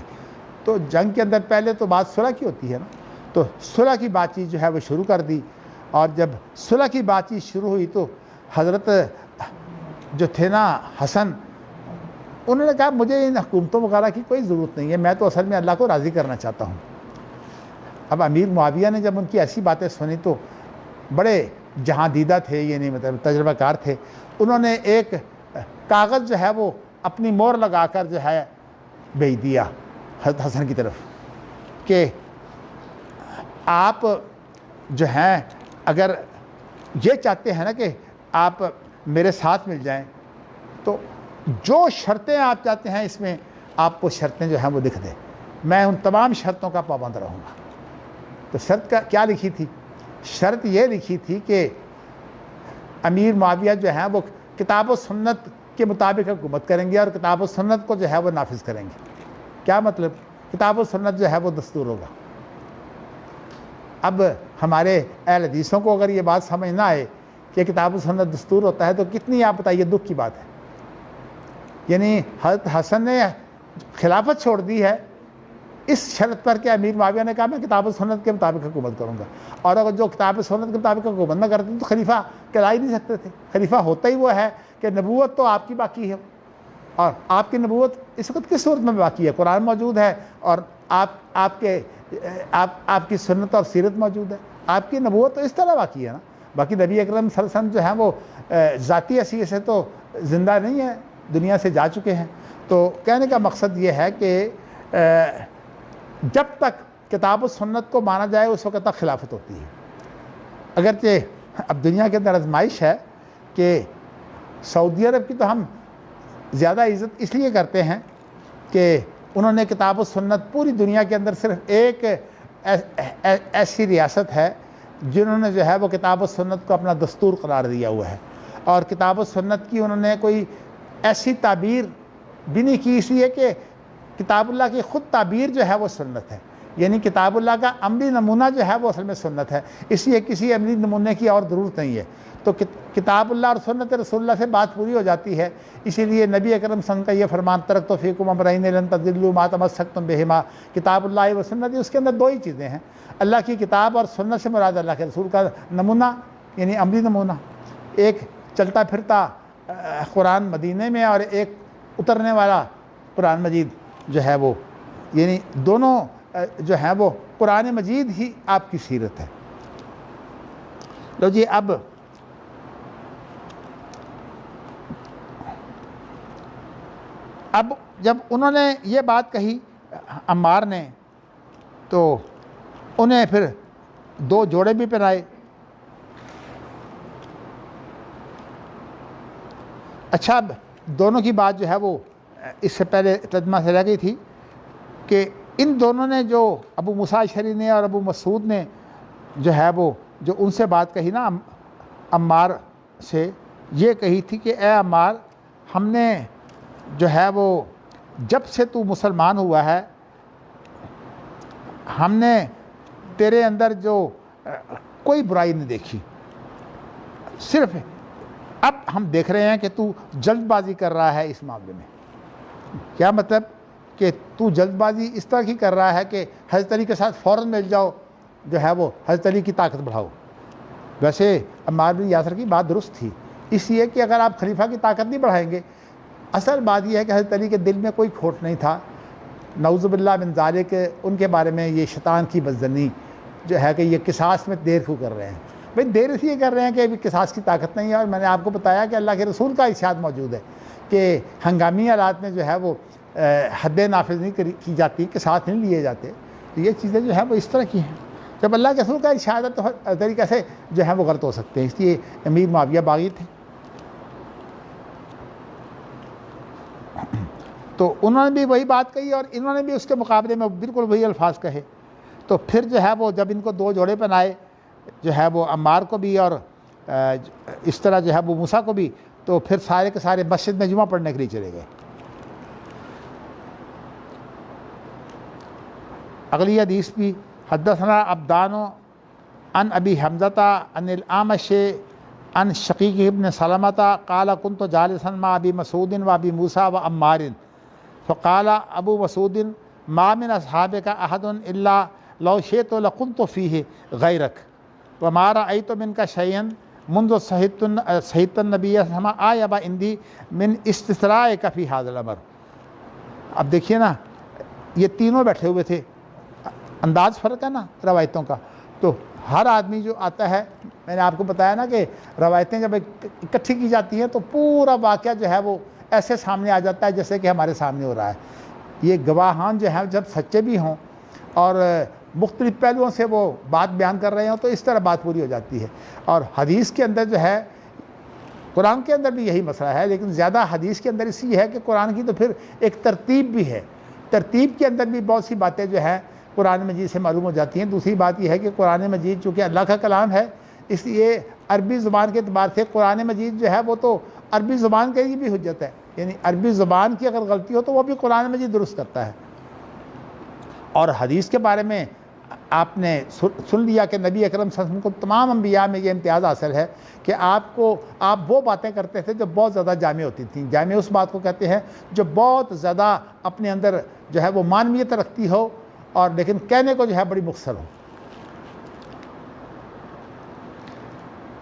[SPEAKER 1] تو جنگ کے اندر پہلے تو بات صلح کی ہوتی ہے نا، تو صلح کی بات چیت جو ہے وہ شروع کر دی، اور جب صلح کی بات چیت شروع ہوئی تو حضرت جو تھے نا حسن، انہوں نے کہا مجھے ان حکومتوں وغیرہ کی کوئی ضرورت نہیں ہے، میں تو اصل میں اللہ کو راضی کرنا چاہتا ہوں۔ اب امیر معاویہ نے جب ان کی ایسی باتیں سنی تو بڑے جہاں دیدہ تھے، یعنی مطلب تجربہ کار تھے، انہوں نے ایک کاغذ جو ہے وہ اپنی مہر لگا کر جو ہے بھیج دیا حضرت حسن کی طرف کہ آپ جو ہیں اگر یہ چاہتے ہیں نا کہ آپ میرے ساتھ مل جائیں تو جو شرطیں آپ چاہتے ہیں اس میں آپ کو شرطیں جو ہیں وہ لکھ دیں، میں ان تمام شرطوں کا پابند رہوں گا۔ تو شرط کا کیا لکھی تھی؟ شرط یہ لکھی تھی کہ امیر معاویہ جو ہیں وہ کتاب و سنت کے مطابق حکومت کریں گے اور کتاب و سنت کو جو ہے وہ نافذ کریں گے۔ کیا مطلب؟ کتاب و سنت جو ہے وہ دستور ہوگا۔ اب ہمارے اہل حدیثوں کو اگر یہ بات سمجھ نہ آئے کہ کتاب و سنت دستور ہوتا ہے تو کتنی آپ بتائیے دکھ کی بات ہے۔ یعنی حضرت حسن نے خلافت چھوڑ دی ہے اس شرط پر کہ امیر معاویہ نے کہا میں کتاب و سنت کے مطابق حکومت کروں گا، اور اگر جو کتاب و سنت کے مطابق حکومت نہ کرتے تو خلیفہ کہلا ہی نہیں سکتے تھے۔ خلیفہ ہوتا ہی وہ ہے کہ نبوت تو آپ کی باقی ہے، اور آپ کی نبوت اس وقت کس صورت میں باقی ہے؟ قرآن موجود ہے اور آپ کی سنت اور سیرت موجود ہے، آپ کی نبوت تو اس طرح باقی ہے نا۔ باقی نبی اکرم صلی اللہ علیہ وسلم جو ہیں وہ ذاتی حیثیت سے تو زندہ نہیں ہے، دنیا سے جا چکے ہیں۔ تو کہنے کا مقصد یہ ہے کہ جب تک کتاب و سنت کو مانا جائے اس وقت تک خلافت ہوتی ہے۔ اگرچہ اب دنیا کے اندر آزمائش ہے کہ سعودی عرب کی تو ہم زیادہ عزت اس لیے کرتے ہیں کہ انہوں نے کتاب و سنت پوری دنیا کے اندر صرف ایک ایسی ریاست ہے جنہوں نے جو ہے وہ کتاب و سنت کو اپنا دستور قرار دیا ہوا ہے، اور کتاب و سنت کی انہوں نے کوئی ایسی تعبیر بھی نہیں کی، اس لیے کہ کتاب اللہ کی خود تعبیر جو ہے وہ سنت ہے، یعنی کتاب اللہ کا عملی نمونہ جو ہے وہ اصل میں سنت ہے، اس لیے کسی عملی نمونے کی اور ضرورت نہیں ہے۔ تو کتاب اللہ اور سنت رسول اللہ سے بات پوری ہو جاتی ہے۔ اسی لیے نبی اکرم صلی اللہ علیہ وسلم کا یہ فرمان ترکت فیکم امرین لن تضلوا ما تمسکتم بہما، کتاب اللہ و سنت، اس کے اندر دو ہی چیزیں ہیں، اللہ کی کتاب اور سنت سے مراد اللہ کے رسول کا نمونہ یعنی عملی نمونہ، ایک چلتا پھرتا قرآن مدینے میں اور ایک اترنے والا قرآن مجید جو ہے وہ، یعنی دونوں جو ہیں وہ قرآن مجید ہی آپ کی سیرت ہے۔ لو جی، اب جب انہوں نے یہ بات کہی عمار نے تو انہیں پھر 2 جوڑے بھی پہنائے، اچھا اب دونوں کی بات جو ہے وہ اس سے پہلے ترجمہ سے رہ گئی تھی کہ ان دونوں نے جو ابو موسیٰ اشعری نے اور ابو مسعود نے جو ہے وہ جو ان سے بات کہی نا عمار سے، یہ کہی تھی کہ اے عمار، ہم نے جو ہے وہ جب سے تو مسلمان ہوا ہے ہم نے تیرے اندر جو کوئی برائی نہیں دیکھی، صرف اب ہم دیکھ رہے ہیں کہ تو جلد بازی کر رہا ہے اس معاملے میں۔ کیا مطلب کہ تو جلد بازی اس طرح کی کر رہا ہے کہ حضرت علی کے ساتھ فوراً مل جاؤ، جو ہے وہ حضرت علی کی طاقت بڑھاؤ۔ ویسے عمار بن یاسر کی بات درست تھی، اس لیے کہ اگر آپ خلیفہ کی طاقت نہیں بڑھائیں گے، اصل بات یہ ہے کہ حضرت علی کے دل میں کوئی کھوٹ نہیں تھا، نعوذ باللہ من ذالک، ان کے بارے میں یہ شیطان کی بدظنی جو ہے کہ یہ قصاص میں دیر کیوں کر رہے ہیں۔ بھئی دیر اس لیے کر رہے ہیں کہ ابھی قصاص کی طاقت نہیں ہے، اور میں نے آپ کو بتایا کہ اللہ کے رسول کا ارشاد موجود ہے کہ ہنگامی حالات میں جو ہے وہ حد نافذ نہیں کی جاتی، قصاص نہیں لیے جاتے۔ تو یہ چیزیں جو ہے وہ اس طرح کی ہیں، جب اللہ کے رسول کا ارشاد ہے تو ہر طریقے سے جو ہے وہ غلط ہو سکتے ہیں، اس لیے امیر معاویہ باغی تھے۔ تو انہوں نے بھی وہی بات کہی اور انہوں نے بھی اس کے مقابلے میں بالکل وہی الفاظ کہے۔ تو پھر جو ہے وہ جب ان کو دو جوڑے بنائے، جو ہے وہ عمار کو بھی اور اس طرح جو ہے ابو موسیٰ کو بھی، تو پھر سارے کے سارے مسجد میں جمعہ پڑھنے کے لیے چلے گئے۔ اگلی حدیث بھی حدثنا عبدان عن ابی حمزہ عن الاعمش عن شقیق ابن سلمۃ قال كنت جالسا مع ابی مسعود و ابی موسیٰ و عمار فقال ابو مسعود ما من اصحابك احد الا لو شئت لقمت فيه غيرك وما رأيت منك شيئا منذ صحیت النبی صلی اللہ علیہ وسلم آیب عندی من استثرائک فی هذا الامر۔ اب دیکھیے نا، یہ تینوں بیٹھے ہوئے تھے، انداز فرق ہے نا روایتوں کا، تو ہر آدمی جو آتا ہے، میں نے آپ کو بتایا نا کہ روایتیں جب اکٹھی کی جاتی ہیں تو پورا واقعہ جو ہے وہ ایسے سامنے آ جاتا ہے جیسے کہ ہمارے سامنے ہو رہا ہے۔ یہ گواہان جو ہیں جب سچے بھی ہوں اور مختلف پہلوؤں سے وہ بات بیان کر رہے ہوں تو اس طرح بات پوری ہو جاتی ہے۔ اور حدیث کے اندر جو ہے، قرآن کے اندر بھی یہی مسئلہ ہے، لیکن زیادہ حدیث کے اندر اس لیے ہے کہ قرآن کی تو پھر ایک ترتیب بھی ہے، ترتیب کے اندر بھی بہت سی باتیں جو ہیں قرآن مجید سے معلوم ہو جاتی ہیں۔ دوسری بات یہ ہے کہ قرآن مجید چونکہ اللہ کا کلام ہے، اس لیے عربی زبان کے اعتبار سے قرآن مجید جو ہے وہ تو عربی زبان کے لیے بھی حجت ہے، یعنی عربی زبان کی اگر غلطی ہو تو وہ بھی قرآن مجید درست کرتا ہے۔ اور حدیث کے بارے میں آپ نے سن لیا کہ نبی اکرم صلی اللہ علیہ وسلم کو تمام انبیاء میں یہ امتیاز حاصل ہے کہ آپ وہ باتیں کرتے تھے جو بہت زیادہ جامع ہوتی تھیں۔ جامع اس بات کو کہتے ہیں جو بہت زیادہ اپنے اندر جو ہے وہ معنویت رکھتی ہو اور لیکن کہنے کو جو ہے بڑی مختصر ہو۔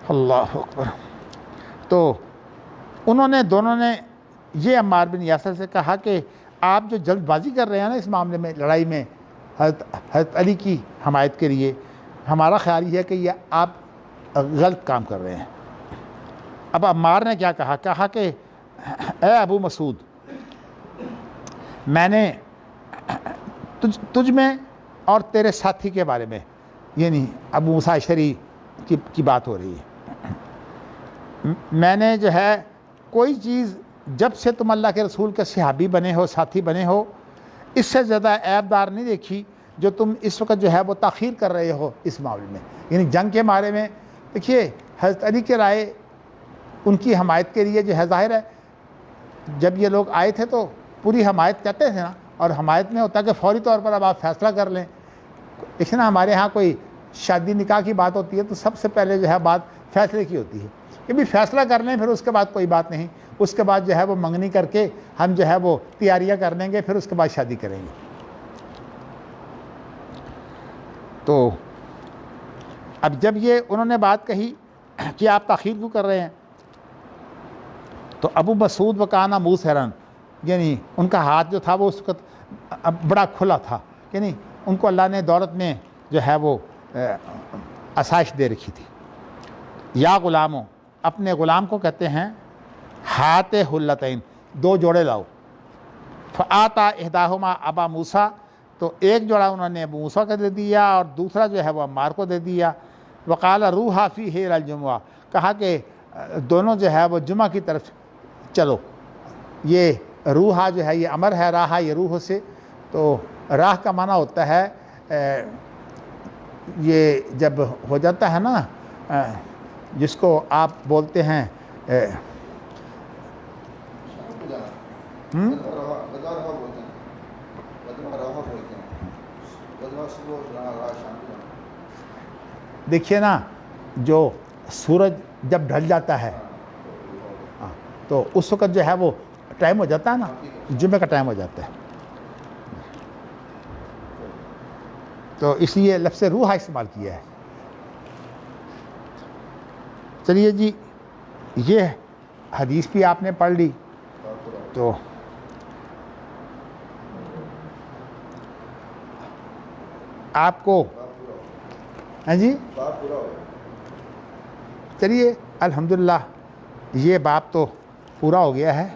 [SPEAKER 1] اللہ اکبر۔ تو دونوں نے یہ عمار بن یاسر سے کہا کہ آپ جو جلد بازی کر رہے ہیں نا اس معاملے میں، لڑائی میں حضرت علی کی حمایت کے لیے، ہمارا خیال یہ ہے کہ یہ آپ غلط کام کر رہے ہیں۔ اب عمار نے کیا کہا کہ اے ابو مسعود، میں نے تجھ میں اور تیرے ساتھی کے بارے میں، یعنی ابو موسیٰ اشعری کی بات ہو رہی ہے، میں نے جو ہے کوئی چیز جب سے تم اللہ کے رسول کے صحابی بنے ہو، ساتھی بنے ہو، اس سے زیادہ عیب دار نہیں دیکھی جو تم اس وقت جو ہے وہ تاخیر کر رہے ہو اس معاملے میں، یعنی جنگ کے بارے میں۔ دیکھیے حضرت علی کے رائے ان کی حمایت کے لیے جو ہے ظاہر ہے جب یہ لوگ آئے تھے تو پوری حمایت کہتے تھے نا، اور حمایت میں ہوتا ہے کہ فوری طور پر اب آپ فیصلہ کر لیں۔ دیکھیں نا، ہمارے ہاں کوئی شادی نکاح کی بات ہوتی ہے تو سب سے پہلے جو ہے بات فیصلے کی ہوتی ہے کہ بھی فیصلہ کر لیں، پھر اس کے بعد کوئی بات نہیں، اس کے بعد جو ہے وہ منگنی کر کے ہم جو ہے وہ تیاریاں کر لیں گے، پھر اس کے بعد شادی کریں گے۔ تو اب جب یہ انہوں نے بات کہی کہ آپ تاخیر کیوں کر رہے ہیں، تو ابو مسعود وکانا موسرن، یعنی ان کا ہاتھ جو تھا وہ اس وقت بڑا کھلا تھا، یعنی ان کو اللہ نے دولت میں جو ہے وہ آسائش دے رکھی تھی۔ یا غلاموں، اپنے غلام کو کہتے ہیں ہاتھ حلتین، دو جوڑے لاؤ۔ فآتا احداہما ابا موسیٰ، تو ایک جوڑا انہوں نے ابو موسیٰ کو دے دیا اور دوسرا جو ہے وہ عمار کو دے دیا۔ وقال روحا فی ہیر الجمعہ، کہا کہ دونوں جو ہے وہ جمعہ کی طرف چلو یہ روحا جو ہے یہ امر ہے، راہا یہ روح سے، تو راہ کا معنی ہوتا ہے یہ جب ہو جاتا ہے نا جس کو آپ بولتے ہیں دیکھیے نا جو سورج جب ڈھل جاتا ہے تو اس وقت جو ہے وہ ٹائم ہو جاتا ہے نا، جمعہ کا ٹائم ہو جاتا ہے، تو اس لیے لفظ روحا استعمال کیا ہے۔ چلیے جی، یہ حدیث بھی آپ نے پڑھ لی، تو آپ کو ہاں جی چلیے الحمدللہ یہ باب تو پورا ہو گیا ہے۔